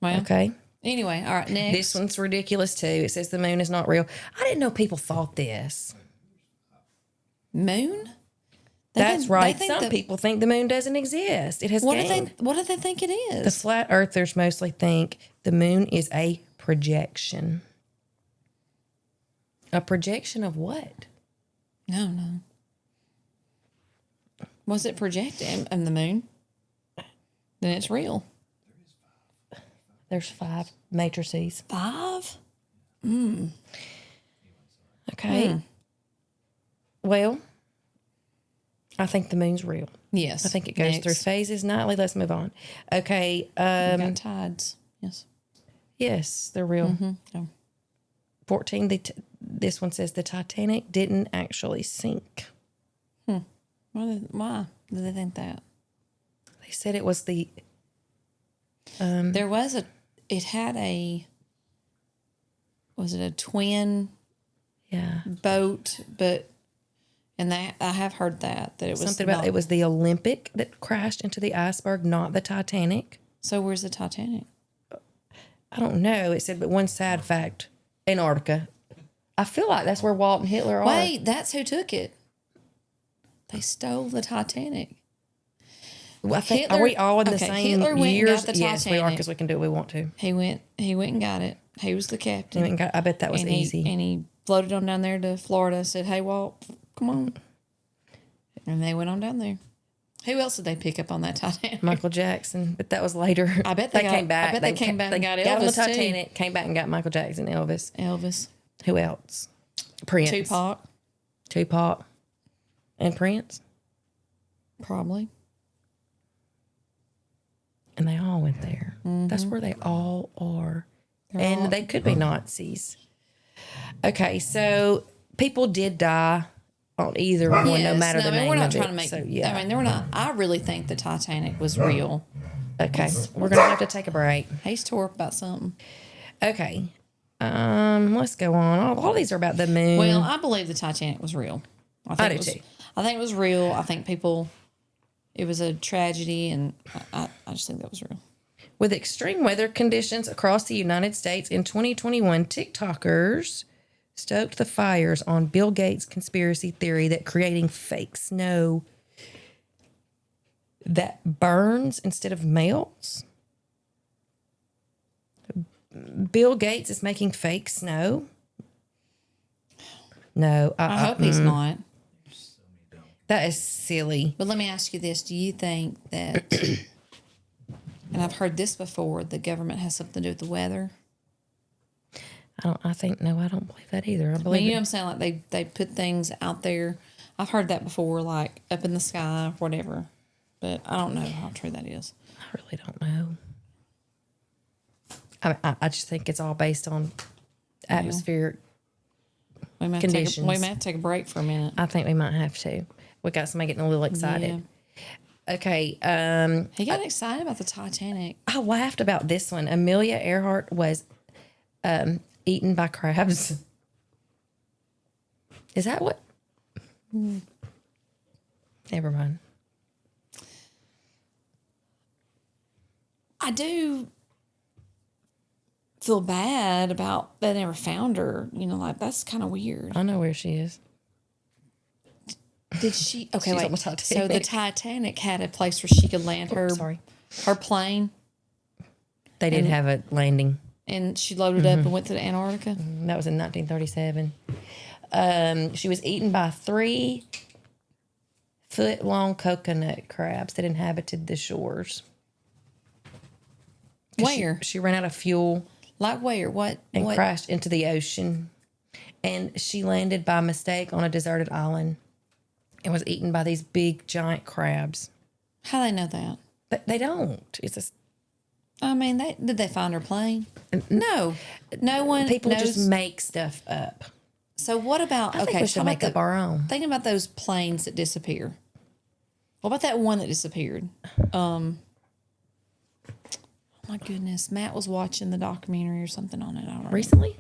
Well, Okay. anyway, all right. Next, This one's ridiculous too. It says the moon is not real. I didn't know people thought this. moon. That's right. They think Some people think the moon doesn't exist. It has What gained. do they think it The is? flat earthers mostly think the moon is a projection. A projection of what? No. Was it projected in the moon? Then it's real. There's 5 matrices. 5. Okay. Well, I think the moon's real. Yes. I think it goes through phases nightly. Let's move on. Okay. We got tides. Yes. Yes, they're real. Oh. 14. This one says the Titanic didn't actually sink. Why did they think that? They said it was the There was was it a twin boat? But, I have heard that it was something about it was the Olympic that crashed into the iceberg, not the Titanic. So where's the Titanic? I don't know. It said, but one sad fact, Antarctica. I feel like that's where Walt and Hitler are. Wait, that's who took it. They stole the Titanic. Well, I think, Hitler- are we all in the okay, same Hitler went and years? got the Yes, we are, Titanic. because we can do what we want to. He went and got it. He was the captain. I bet that was and easy. And he floated on down there to Florida. Said, "Hey, Walt, come on." And they went on down there. Who else did they pick up on that Titanic? Michael Jackson, but that was later. I bet they came back. I bet they came back and got got on the Elvis too. Titanic, came back and got Michael Jackson, Elvis, Who else? Prince. Tupac, And Prince. probably. And they all went there. That's where they all are. They could be Nazis. Okay, so people did die on either one, no matter the name we're not of trying it. to make. So, yeah. I mean, we're not. I really think the Titanic was real. Okay, we're going to have to take a break. He's tore up about something. Okay. Let's go on. All these are about the moon. Well, I believe the Titanic was real. I do it was, too. I think it was real. I think it was a tragedy, and I just think that was real. With extreme weather conditions across the United States in 2021, TikTokers stoked the fires on Bill Gates' conspiracy theory that creating fake snow that burns instead of melts. Bill Gates is making fake snow. No, I hope he's not. that is silly. But let me ask you this: do you think that? And I've heard this before: the government has something to do with the weather. I don't believe that either. I I mean, believe you know what I'm saying? Like they put things out there. I've heard that before, like up in the sky, whatever. But I don't know how true that is. I really don't know. I just think it's all based on atmospheric We may conditions. have to take a break for a minute. I think we might have to. We got somebody getting a little excited. Okay. He got excited about the Titanic. I laughed about this one. Amelia Earhart was eaten by crabs. Is that what? Never mind. I do feel bad about they never found her. You know, like that's kind of weird. I know where she is. Did she? Okay, She's wait. on the Titanic. So the Titanic had a place where she could land her plane, They did have a landing. and she loaded up and went to the Antarctica. That was in 1937. She was eaten by 3-foot-long coconut crabs that inhabited the shores. Where? She ran out of fuel Like where? What? and what? crashed into the ocean. And she landed by mistake on a deserted island and was eaten by these big, giant crabs. How they know that? But they don't. It's a, I mean, did they find her plane? No, no one. people knows. just make stuff up. So what about? I think we should how about make up our own. Thinking about those planes that disappear. What about that one that disappeared? Oh my goodness, Matt was watching the documentary or something on it. I don't remember. Recently?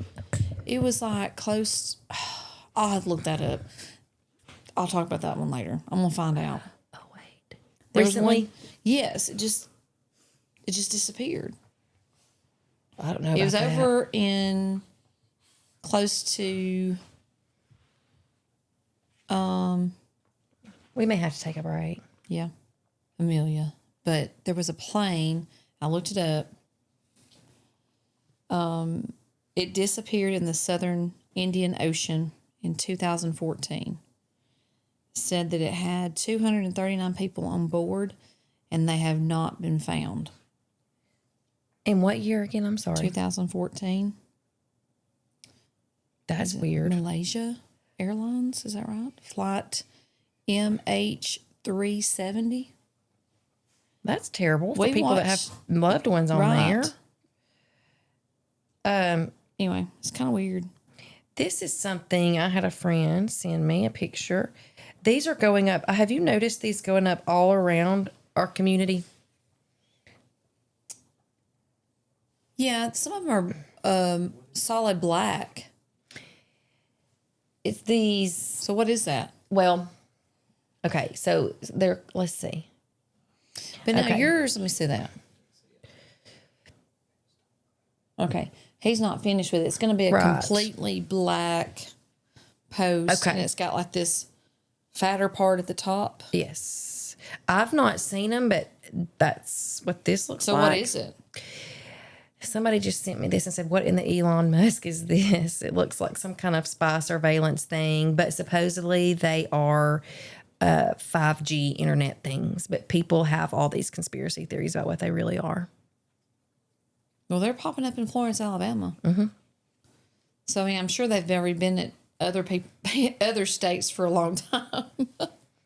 It was like close. I'll have to look that up. I'll talk about that one later. I'm gonna find out. Oh, wait. There was Recently? one- yes, it just disappeared. I don't know. It was about that. over in close to. We may have to take a break. Yeah, Amelia. But there was a plane. I looked it up. It disappeared in the southern Indian Ocean in 2014. Said that it had 239 people on board, and they have not been found. In what year again? I'm sorry. 2014. That's weird. Malaysia Airlines, is that right? Flight MH370. That's terrible for We people that have loved ones on there. Anyway, it's kind of weird. This is something I had a friend send me a picture These are going up. Have you noticed these going up all around our community? Yeah, some of them are solid black. It's these. So what is that? Well, okay. So they're. Let's see. But now Okay. yours, let me see that. Okay. He's not finished with it. It's going to be a Right. completely black post. Okay. And it's got like this fatter part at the top. Yes, I've not seen them, but that's what this looks So like. what is it? Somebody just sent me this and said, "What in the Elon Musk is this?" It looks like some kind of spy surveillance thing, but supposedly they are 5G internet things. But people have all these conspiracy theories about what they really are. Well, they're popping up in Florence, Alabama. Mm-hmm. So I mean, I'm sure they've already been at other states for a long time.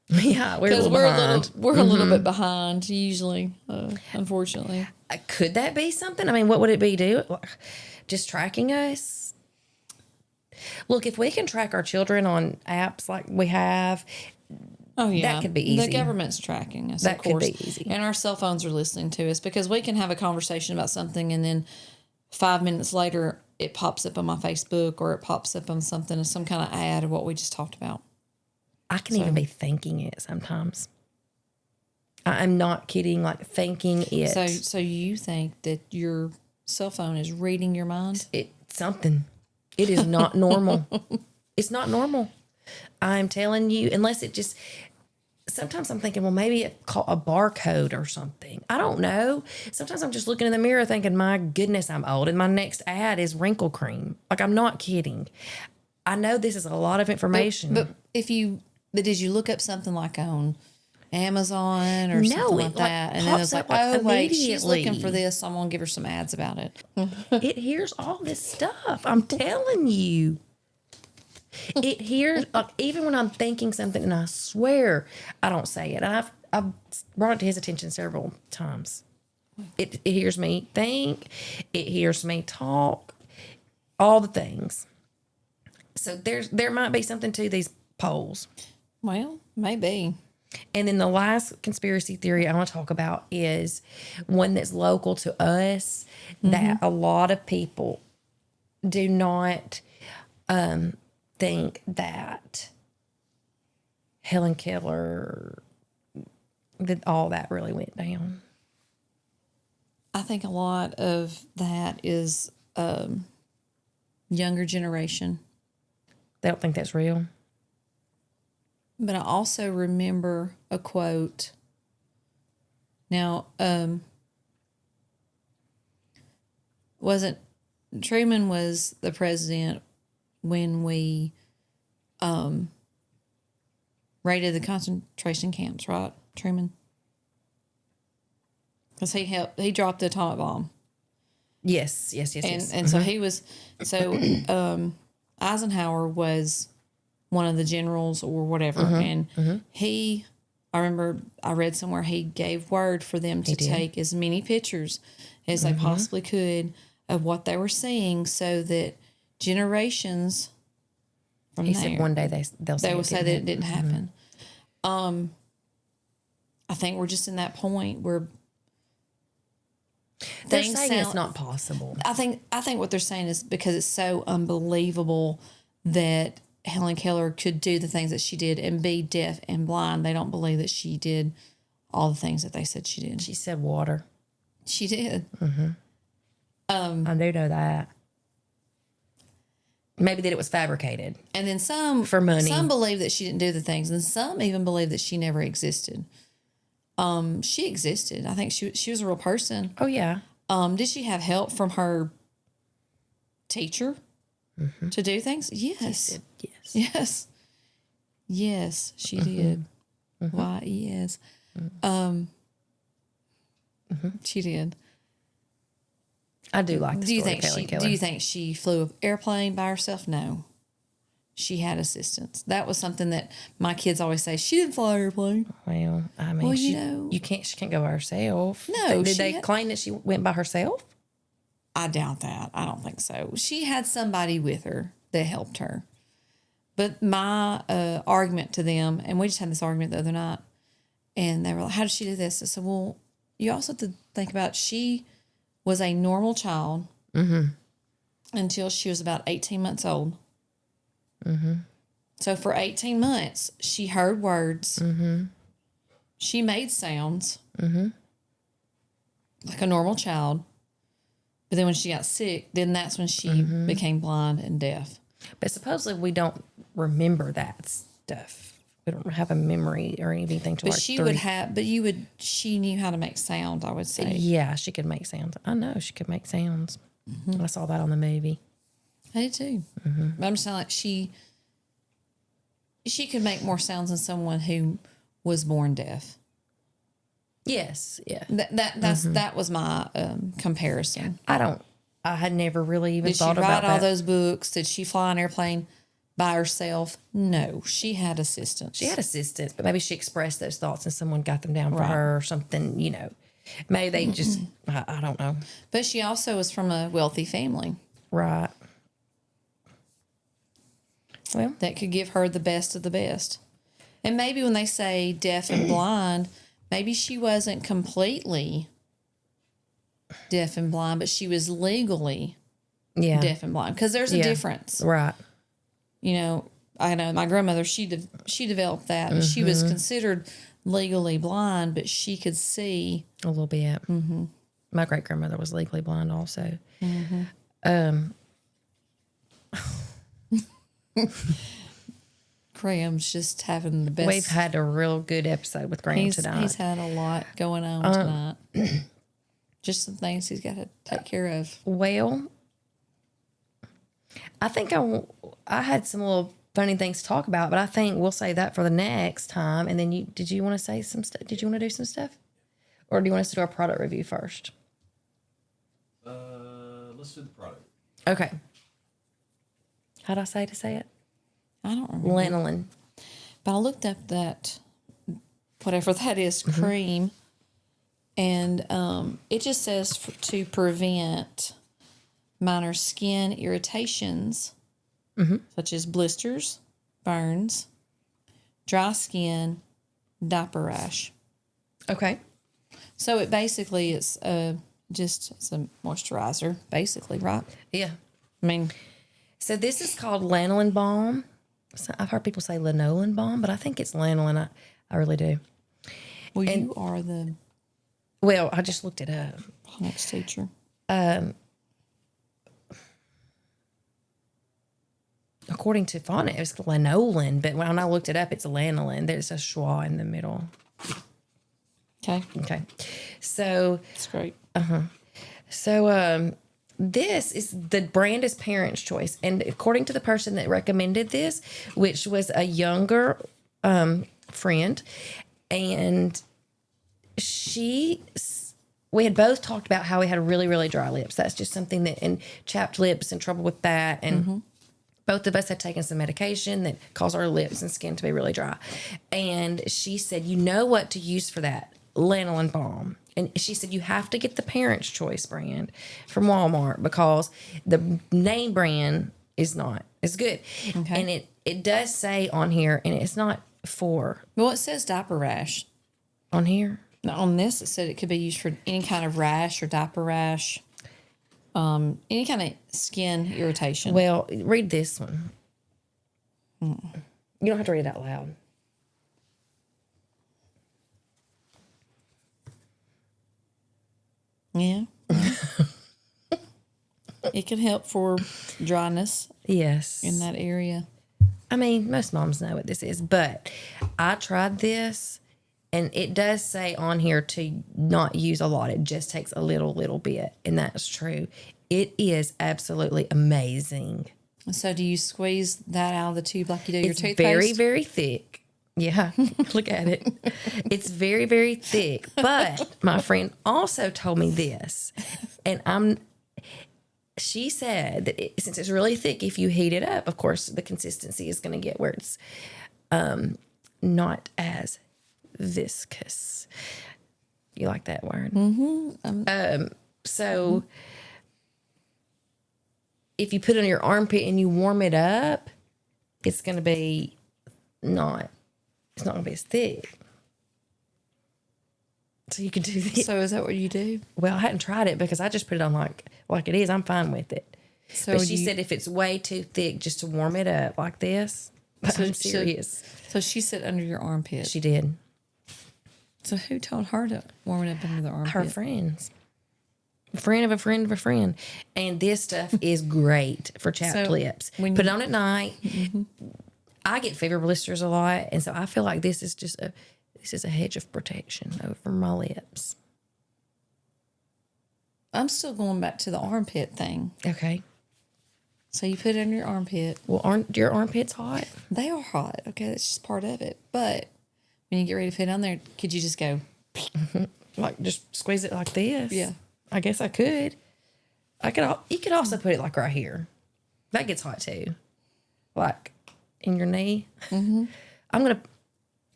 Yeah, we're a little behind. We're a little bit behind usually, unfortunately. Could that be something? I mean, what would it be? Just tracking us? Look, if we can track our children on apps like we have, Oh yeah, that could be easy. The government's tracking us, That of course, could be easy. and our cell phones are listening to us because we can have a conversation about something, and then 5 minutes later, it pops up on my Facebook or it pops up on some kind of ad of what we just talked about. I can even be thinking it sometimes. I'm not kidding, like thinking it. So you think that your cell phone is reading your mind? It's something. It is not normal. It's not normal. I'm telling you, unless it just, sometimes I'm thinking, well, maybe it called a barcode or something. I don't know. Sometimes I'm just looking in the mirror thinking, my goodness, I'm old. And my next ad is wrinkle cream. Like, I'm not kidding. I know this is a lot of information. But did you look up something like on Amazon or something like that? And then it's like, oh, wait, she's looking for this. So I'm going to give her some ads about it. It hears all this stuff. I'm telling you. It hears, like, even when I'm thinking something and I swear I don't say it. And I've brought it to his attention several times. It hears me think. It hears me talk. All the things. So there might be something to these polls. Well, maybe. And then the last conspiracy theory I want to talk about is one that's local to us, that a lot of people do not think that Helen Keller, that all that really went down. I think a lot of that is younger generation. They don't think that's real. But I also remember a quote. Now, Truman was the president when we raided the concentration camps, right? Truman? Because he dropped the atomic bomb. Yes. And so he was, Eisenhower was one of the generals or whatever. And I remember I read somewhere he gave word for them to take as many pictures as they possibly could of what they were seeing so that generations from He there, said one day they will say that it didn't happen. I think we're just in that point where they're saying it's not possible. I think what they're saying is because it's so unbelievable that Helen Keller could do the things that she did and be deaf and blind. They don't believe that she did all the things that they said she did. She said water. She did. I do know that. Maybe that it was fabricated. And then some for money. Some believe that she didn't do the things, and some even believe that she never existed. She existed. I think she was a real person. Oh yeah. Did she have help from her teacher to do things? Yes. Yes. Yes, she did. Why? Yes. She did. I do like the story of Helen Keller. Do you think she flew an airplane by herself? No. She had assistance. That was something that my kids always say. She didn't fly an airplane. Well, I mean, Well, she can't go by herself. No, Did they claim that she went by herself? I doubt that. I don't think so. She had somebody with her that helped her. But my argument to them, and we just had this argument the other night, and they were like, how did she do this? I said, well, you also have to think about she was a normal child until she was about 18 months old. So for 18 months, she heard words. She made sounds like a normal child. But then when she got sick, then that's when she became blind and deaf. But supposedly we don't remember that stuff. We don't have a memory or anything to But like she 3. would have, she knew how to make sound, I would say. Yeah, she could make sounds. I know she could make sounds. I saw that on the movie. I did too. But I'm just saying, like, she could make more sounds than someone who was born deaf. Yes, yeah. That was my comparison. I had never really even Did she thought write about all that. those books? Did she fly an airplane by herself? No, she had assistants. She had assistants, but maybe she expressed those thoughts and someone got them down for Right. her or something, you know. Maybe they just, I don't know. But she also was from a wealthy family Right. Well, that could give her the best of the best. And maybe when they say deaf and blind, maybe she wasn't completely deaf and blind, but she was legally yeah. deaf and blind. Because there's a Yeah. difference. Right. You know, I know my grandmother, she developed that. And she was considered legally blind, but she could see. A little bit. My great grandmother was legally blind also. Graham's just having the best. We've had a real good episode with Graham tonight. He's had a lot going on tonight. Just some things he's got to take care of. Well, I think I had some little funny things to talk about, but I think we'll say that for the next time. And then did you want to say some stuff? Did you want to do some stuff? Or do you want us to do our product review first? Let's do the product. Okay. How'd I say it? I don't remember. Lanolin. But I looked up that, whatever that is, cream. And it just says to prevent minor skin irritations, such as blisters, burns, dry skin, diaper rash. Okay. So it basically it's just some moisturizer, basically, right? Yeah. I mean, So this is called lanolin balm. So I've heard people say lanolin balm, but I think it's lanolin. I really do. well, you are the Well, I just looked it up. phonics teacher. According to phonics, it's lanolin, but when I looked it up, it's lanolin. There's a schwa in the middle. Okay, Okay. So that's great. this is the brand is Parents' Choice, and according to the person that recommended this, which was a younger friend, and we had both talked about how we had really, really dry lips. That's just something that, and chapped lips and trouble with that, and both of us had taken some medication that caused our lips and skin to be really dry. And she said, you know what to use for that? Lanolin balm. And she said, you have to get the Parents' Choice brand from Walmart because the name brand is not as good. Okay. And it does say on here, and it's not for Well, it says diaper rash. on here. Now, on this, it said it could be used for any kind of rash or diaper rash, any kind of skin irritation. Well, read this one. You don't have to read it out loud. Yeah. It can help for dryness Yes. in that area. I mean, most moms know what this is, but I tried this, and it does say on here to not use a lot. It just takes a little bit, and that's true. It is absolutely amazing. So, do you squeeze that out of the tube like you do your It's toothpaste? very, very thick. Yeah, look at it. It's very, very thick. But my friend also told me this, and she said that since it's really thick, if you heat it up, of course, the consistency is going to get where it's not as viscous. You like that word? Mm-hmm. So if you put it on your armpit and you warm it up, it's going to be not. It's not going to be as thick. So you can do this. So is that what you do? Well, I hadn't tried it because I just put it on like it is. I'm fine with it. So but she said if it's way too thick, just to warm it up like this. But I'm serious. So she said under your armpit. She did. So who told her to warm it up under the armpit? Her friends. A friend of a friend of a friend. And this stuff is great for chapped lips. Put it on at night. Mm-hmm. I get fever blisters a lot, and so I feel like this is just a hedge of protection over my lips. I'm still going back to the armpit thing. Okay. So you put it under your armpit. Well, aren't your armpits hot? They are hot. Okay, that's just part of it. But when you get ready to put it on there, could you just go like just squeeze it like this? Yeah. I guess I could. You could also put it like right here. That gets hot too. Like in your knee. Mm-hmm. I'm gonna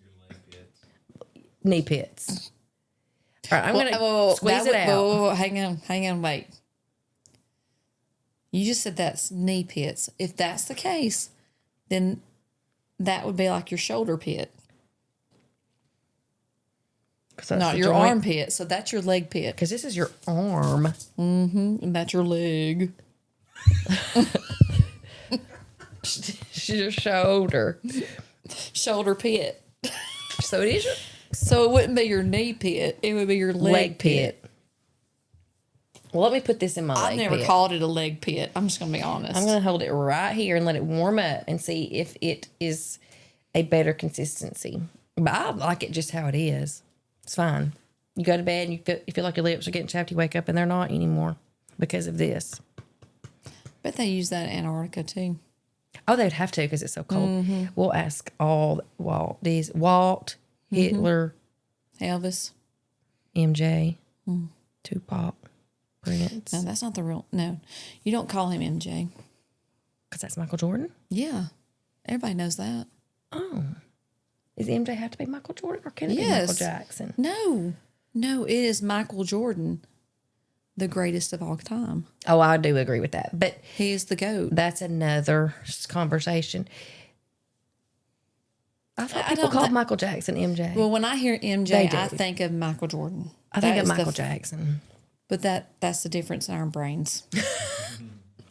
Your leg pits. knee pits. All right, I'm gonna squeeze it out. Hang on, wait. You just said that's knee pits. If that's the case, then that would be like your shoulder pit. Not your armpit. So that's your leg pit. Because this is your arm. Mm-hmm. And that's your leg. Your shoulder. Shoulder pit. So it is your So it wouldn't be your knee pit. It would be your leg pit. Well, let me put this in my leg I've never pit. called it a leg pit. I'm just going to be honest. I'm going to hold it right here and let it warm up and see if it is a better consistency. But I like it just how it is. It's fine. You go to bed and you feel like your lips are getting chapped. You wake up and they're not anymore because of this. Bet they use that in Antarctica too. Oh, they would have to because it's so cold. Mm-hmm. We'll ask all Walt, Hitler, Elvis, MJ, Tupac, Prince. No, that's not the real. No, you don't call him MJ. Because that's Michael Jordan? Yeah. Everybody knows that. Oh. Does MJ have to be Michael Jordan or can it be Michael Jackson? No, it is Michael Jordan, the greatest of all time. Oh, I do agree with that. But he is the GOAT. That's another conversation. I thought people called Michael Jackson MJ. Well, when I hear MJ, I think of Michael Jordan. I think of Michael Jackson. But that's the difference in our brains.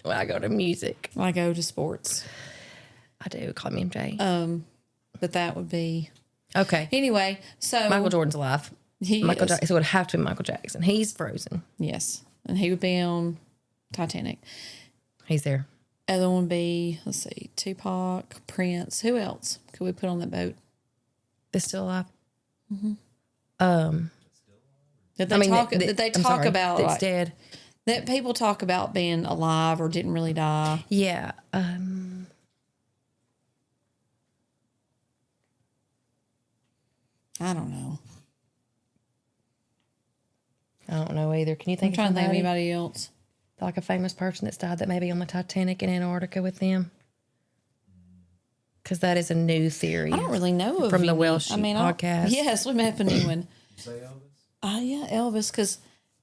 Well, I go to music. I go to sports. I do call me MJ. But that would be okay. Anyway, so Michael Jordan's alive. So it would have to be Michael Jackson. He's frozen. Yes, and he would be on Titanic. He's there. Other one would be, let's see, Tupac, Prince. Who else could we put on that boat? They're still alive. Mm-hmm. Did they talk about that's like, dead? That people talk about being alive or didn't really die. Yeah. I don't know. I don't know either. Can you think I'm trying of to think of anybody else? Like a famous person that's died that may be on the Titanic in Antarctica with them? Because that is a new theory. I don't really know of from the any. Welsh podcast. Yes, we may have a new one. You say Elvis? Yeah, Elvis. Because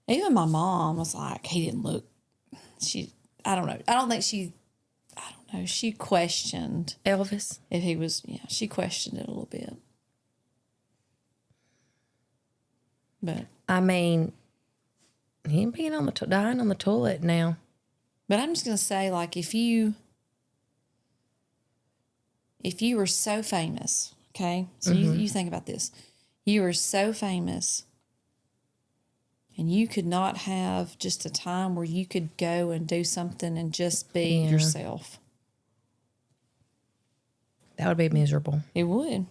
even my mom was like, he didn't look. I don't know. I don't know. She questioned Elvis if he was. Yeah, she questioned it a little bit. But I mean, him being on dying on the toilet now. But I'm just gonna say, like, if you were so famous, okay, so you think about this, you were so famous, and you could not have just a time where you could go and do something and just be yourself. That would be miserable. It would.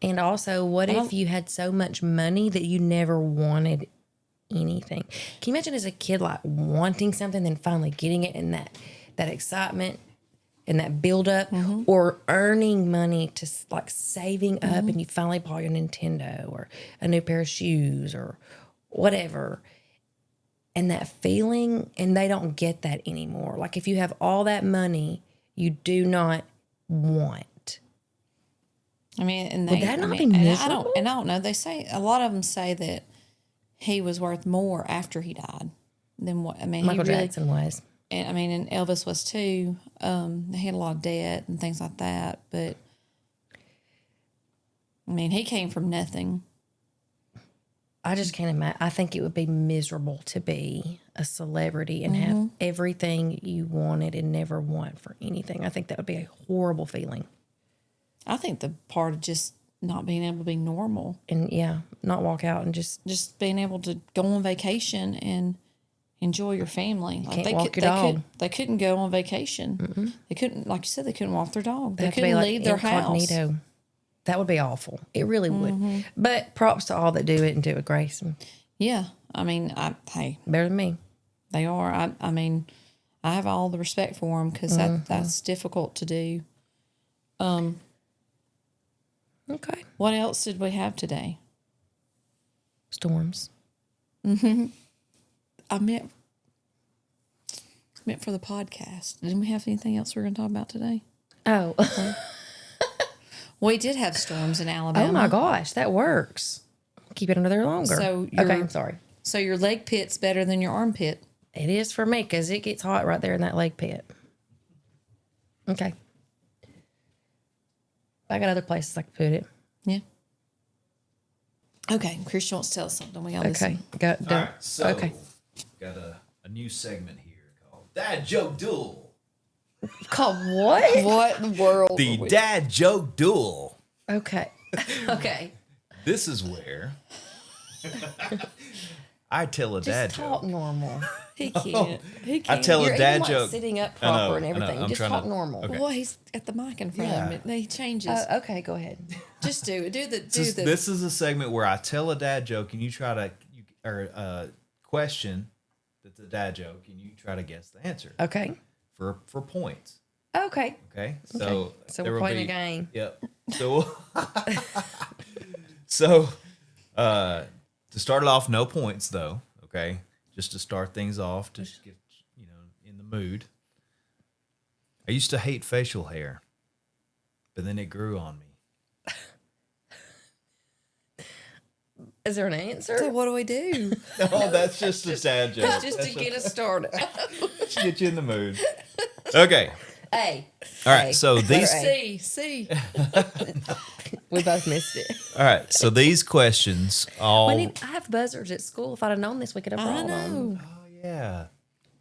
And also, what if you had so much money that you never wanted anything? Can you imagine as a kid, like wanting something, then finally getting it, and that excitement and that build up, or earning money to like saving up, and you finally buy your Nintendo or a new pair of shoes or whatever, and that feeling, and they don't get that anymore. Like if you have all that money, you do not want. I mean, would that not be miserable? I don't know. They say a lot of them say that he was worth more after he died than what. I mean, Michael Jackson was. and I mean, and Elvis was too. They had a lot of debt and things like that. But I mean, he came from nothing. I just can't imagine. I think it would be miserable to be a celebrity and have everything you wanted and never want for anything. I think that would be a horrible feeling. I think the part of just not being able to be normal And yeah, not walk out and just being able to go on vacation and enjoy your family. Like can't walk your dog. They couldn't go on vacation. They couldn't, like you said, they couldn't walk their dog. They have to couldn't be like leave their house. incognito. That would be awful. It really would. But props to all that do it and do it grace. Yeah, I mean, hey, Better than me. they are. I mean, I have all the respect for them because that's difficult to do. Okay. What else did we have today? Storms. I meant for the podcast. Didn't we have anything else we're going to talk about today? Oh. We did have storms in Alabama. Oh my gosh, that works. Keep it under there longer. So okay, I'm sorry. So your leg pit's better than your armpit. It is for me because it gets hot right there in that leg pit. Okay. I got other places I could put it. Yeah. Okay, Christian wants to tell us something. We got to Okay. listen. All right, so okay. got a new segment here called Dad Joke Duel. Called what? What in the world? The Dad Joke Duel. Okay. Okay. This is where I tell a dad Just talk joke. normal. He can't. He I can't. tell You're a dad even, like, joke. sitting up I know, proper and I know. everything. I'm Just trying talk to- normal. okay. Well, he's at the mic in front of him. He changes. Okay, go ahead. Just do it. This is a segment where I tell a dad joke and you try to question that's a dad joke and you try to guess the answer Okay. for points. Okay. Okay, So there we're will playing be- a game. Yep. So, to start it off, no points though. Okay, just to start things off, to get in the mood. I used to hate facial hair, but then it grew on me. Is there an answer? So what do we do? Oh, that's just a dad joke. Just to get us started. Just get you in the mood. Okay. A. All right. A. So these. See. We both missed it. All right. So these questions all. I have buzzards at school. If I'd have known this, we could have I brought them. know. Oh yeah.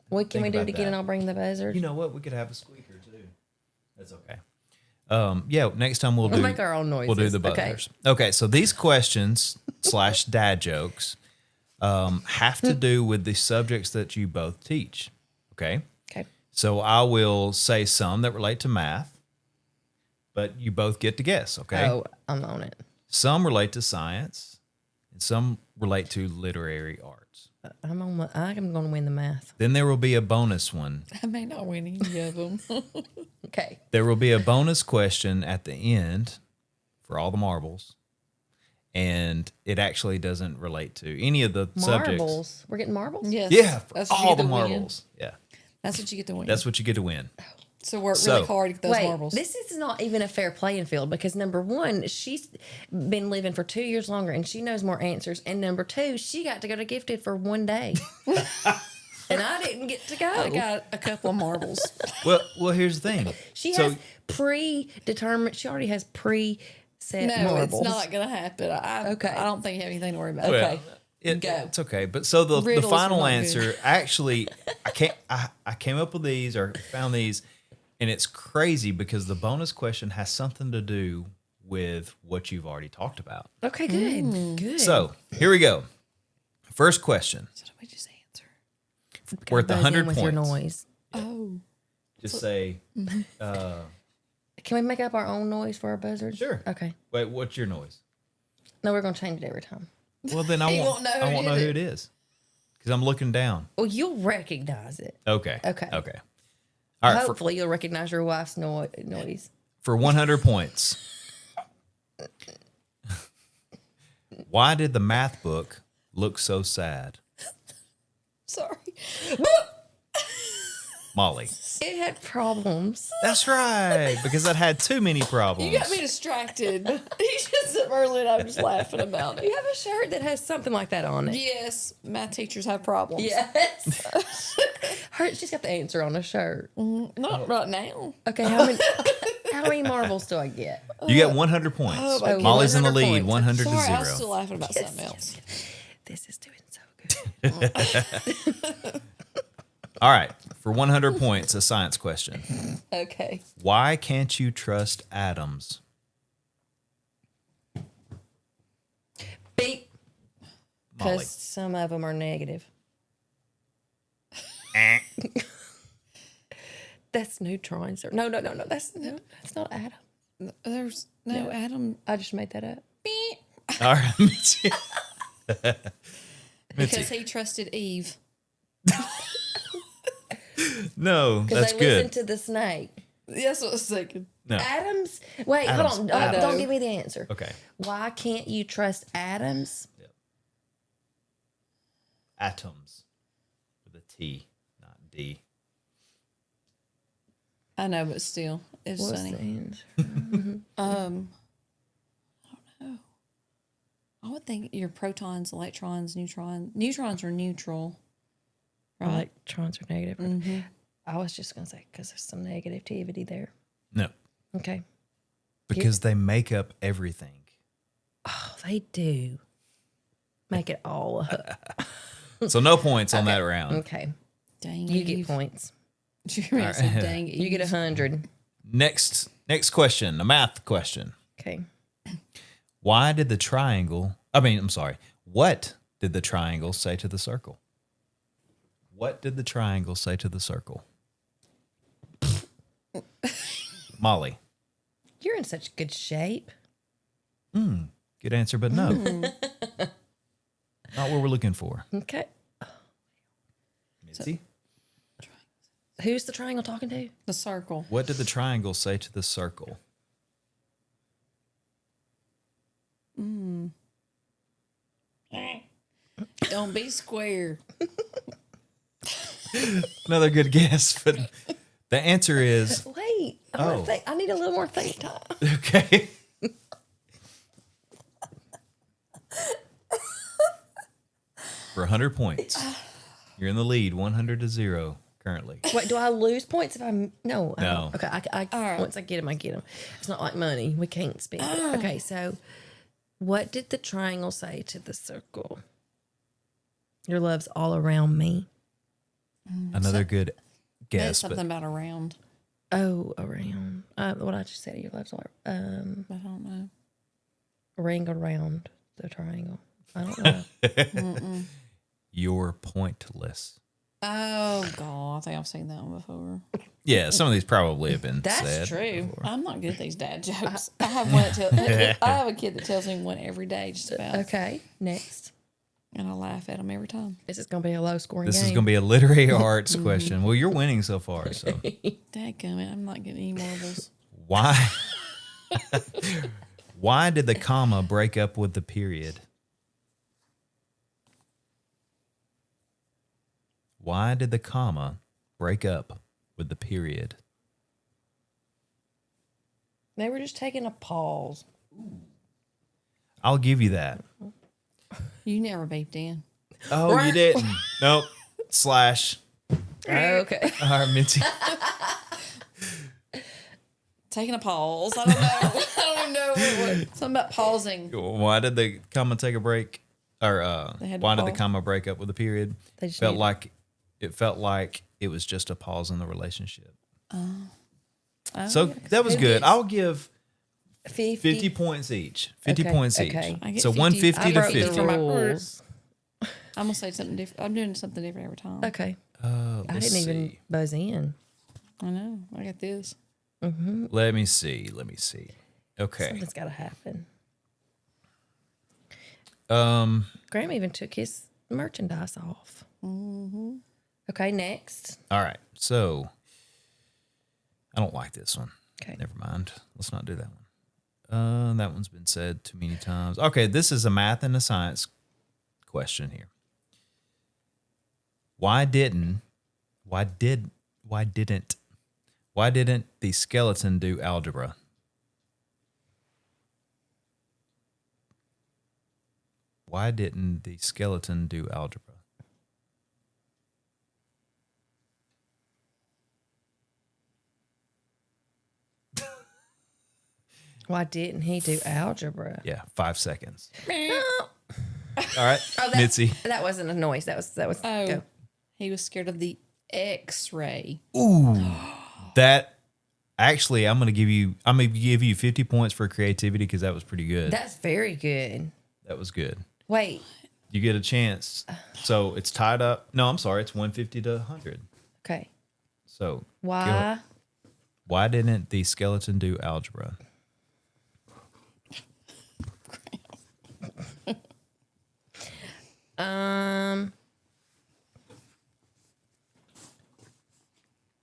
What can Think we do about to get that. in? I'll bring the buzzard. You know what? We could have a squeaker too. That's okay. Yeah. Next time we'll We'll make our own noises. We'll do the Okay. buzzers. Okay. So these questions / dad jokes have to do with the subjects that you both teach. Okay. Okay. So I will say some that relate to math, but you both get to guess. Okay. Oh, I'm on it. Some relate to science, and some relate to literary arts. I'm going to win the math. Then there will be a bonus one. I may not win any of them. Okay. There will be a bonus question at the end for all the marbles. And it actually doesn't relate to any of the subjects. Marbles. We're getting marbles? Yes. Yeah, for That's what you all get the to win. marbles. Yeah, That's what you get to win. that's what you get to win. So work So- really hard to get those Wait, marbles. this is not even a fair playing field because number one, she's been living for 2 years longer and she knows more answers. And number two, she got to go to Gifted for 1 day. And I didn't get to go. I got a couple of marbles. Well, here's the thing. She So- has predetermined, she already has preset No, marbles. it's not going to happen. Okay. I don't think you have anything to worry about. Okay. It, Go. it's okay. But so the Riddles final are not answer, good. actually, I came up with these or found these, and it's crazy because the bonus question has something to do with what you've already talked about. Okay, good. Good. So here we go. First question. So do we just answer? We're at the Buzz in 100 with points. your noise. Oh. Just say, Can we make up our own noise for our buzzards? Sure. Okay. wait, what's your noise? No, we're going to change it every time. Well, then I He won't won't know I who won't did know who it. it is because I'm looking down. Well, you'll recognize it. Okay. Okay. All right. Hopefully, you'll recognize your wife's noise. For 100 points. Why did the math book look so sad? Sorry. Molly. It had problems. That's right. Because it had too many problems. You got me distracted. He's just up early and I'm just laughing about You it. have a shirt that has something like that on it. Yes, math teachers have problems. Yes. She's got the answer on her shirt. Not right now. Okay, how many marbles do I get? You get 100 points. my Molly's in the 100 lead, points. 100 Sorry, to I was 0. still laughing about something else. This is doing so good. All right. For 100 points, a science question. Okay. Why can't you trust atoms? Beep. Molly. Because some of them are negative. That's neutrons. No. That's not atom. There's no atom. I just made that up. All right, Mitzi. Because he trusted Eve. No, Because that's they good. listened to the snake. That's what I was thinking. No. Atoms? Wait, Atoms. hold on. Atoms. Don't give me the answer. Okay. Why can't you trust atoms? Atoms. With a T, not D. I know, but still, it's What's funny. the answer? I don't know. I would think your protons, electrons, neutrons. Neutrons are neutral, right? Electrons are negative. I was just going to say because there's some negativity there. No. Okay. Because they make up everything. Oh, they do. Make it all up. So no points on that round. Okay. Dang You Eve. get points. Jeremy said, dang You get Eve. 100. Next question, a math question. Okay. What did the triangle say to the circle? What did the triangle say to the circle? Molly. You're in such good shape. Good answer, but no. Not what we're looking for. Okay. Mitzi? Who's the triangle talking to? The circle. What did the triangle say to the circle? Don't be square. Another good guess, but the answer is Wait. I need a little more think time. okay. For 100 points. You're in the lead, 100 to 0 currently. Wait, do I lose points if I'm... No. I No. don't. Okay. right. Once I get them, I get them. It's not like money. We can't spend it. Okay, so what did the triangle say to the circle? Your love's all around me. Another good That's guess, something but about around. Oh, around. What I just said, your love's all I don't know. ring around the triangle. I don't know. you're pointless. Oh, God. I think I've seen that one before. Yeah, some of these probably have been That's said. true. before. I'm not good at these dad jokes. I have one I have a kid that tells me one every day just about. Okay, next. And I laugh at him every time. This is going to be a low scoring This game. is going to be a literary arts question. Well, you're winning so far. So Dadgummit, I'm not getting any marbles. why? Why did the comma break up with the period? Why did the comma break up with the period? They were just taking a pause. I'll give you that. You never beeped in. Oh, you didn't. Nope. Slash. Okay. All right, Mitzi. Taking a pause. I don't know. I don't even know what. Something about pausing. Why did the comma take a break? Or They had to why did the pause. comma break up with the period? They just felt need- like it was just a pause in the relationship. Oh, So yeah. that was Who good. gets- I'll give 50. 50 points each. 50 Okay, points okay. each. I get So 50. 150 I to broke the 50. rule. rules. I'm gonna say something different. I'm doing something different every time. Okay. I Let's didn't even see. buzz in. I know. I got this. Let me see. Okay. Something's got to happen. All Graham even took his merchandise off. Okay, next. right. So I don't like this one. Okay. Never mind. Let's not do that one. That one's been said too many times. Okay, this is a math and a science question here. Why didn't the skeleton do algebra? Why didn't the skeleton do algebra? Why didn't he do algebra? Yeah, 5 seconds. All right, Mitzi. That wasn't a noise. That was. Oh, Go. he was scared of the X-ray. Ooh, that actually, I'm gonna give you 50 points for creativity because that was pretty good. That's very good. That was good. Wait. You get a chance. So it's tied up. No, I'm sorry. It's 150 to 100. Okay. So Why? why didn't the skeleton do algebra?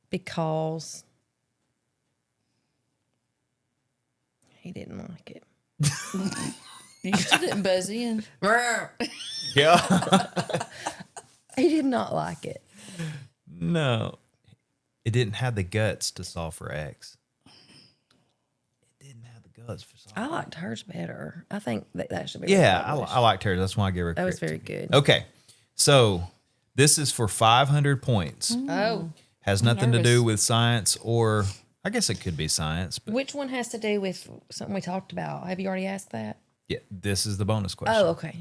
Because he didn't like it. You still didn't buzz in. Yeah. He did not like it. No. It didn't have the guts to solve for X. It didn't have the guts for solving. I liked hers better. I think that should be. Yeah, republished. I liked hers. That's why I gave her That was credit. very good. Okay. So this is for 500 points. Oh, Has nothing to nervous. do with science, or I guess it could be science, but which one has to do with something we talked about? Have you already asked that? yeah, this is the bonus question. Oh, okay.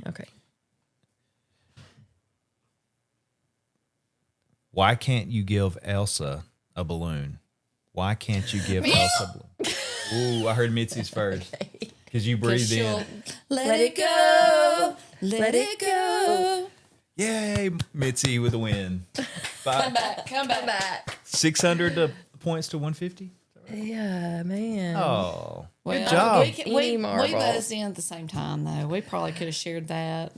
Why can't you give Elsa a balloon? Why can't you give Elsa a balloon? Ooh, I heard Mitzi's first. Because you breathed in. Let it go. Let it go. Yay, Mitzi with a win. Come back. 600 points to 150? Yeah, man. Oh, Well, good job. We marble. buzzed in at the same time, though. We probably could have shared that.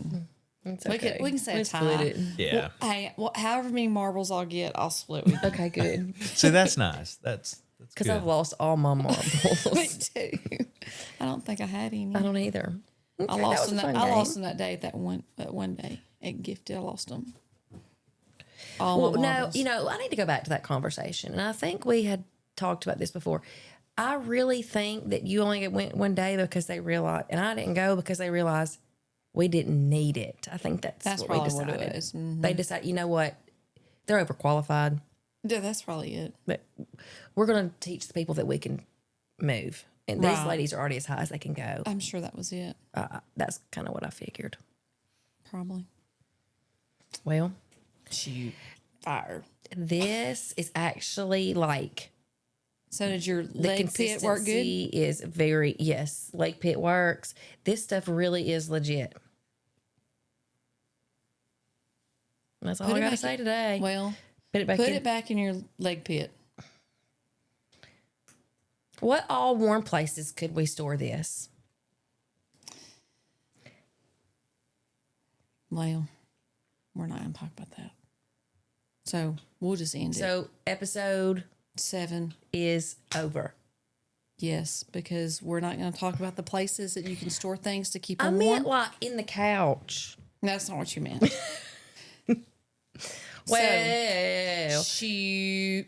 It's We okay. can say a split tie. it. Yeah. Hey, however many marbles I'll get, I'll split with you. Okay, good. See, that's nice. That's Because good. I've lost all my Me marbles. too. I don't think I had any. I don't either. I Okay, lost that was them. a fun I game. lost them that day. That one day at Gifted, I lost them. All Well, my no, marbles. I need to go back to that conversation. And I think we had talked about this before. I really think that you only went one day because they realized, and I didn't go because they realized we didn't need it. I think that's what we probably what decided. it is. Mhm. They decided, you know what? They're overqualified, Yeah, that's probably it. but we're going to teach the people that we can move. And these Right. ladies are already as high as they can go. I'm sure that was it. That's kind of what I figured. Probably. Well, Shoot. Fire. this is actually like So did your the leg pit work good? consistency is very, yes, Lake Pit works. This stuff really is legit. That's all Put I it got to back say in- today. Well, Put it back put in. it back in your leg pit. What all warm places could we store this? Well, we're not going to talk about that. So we'll just end it. So episode 7. is over. Yes, because we're not going to talk about the places that you can store things to keep I them meant warm. like in the couch. That's not what you meant. Well, Shoot.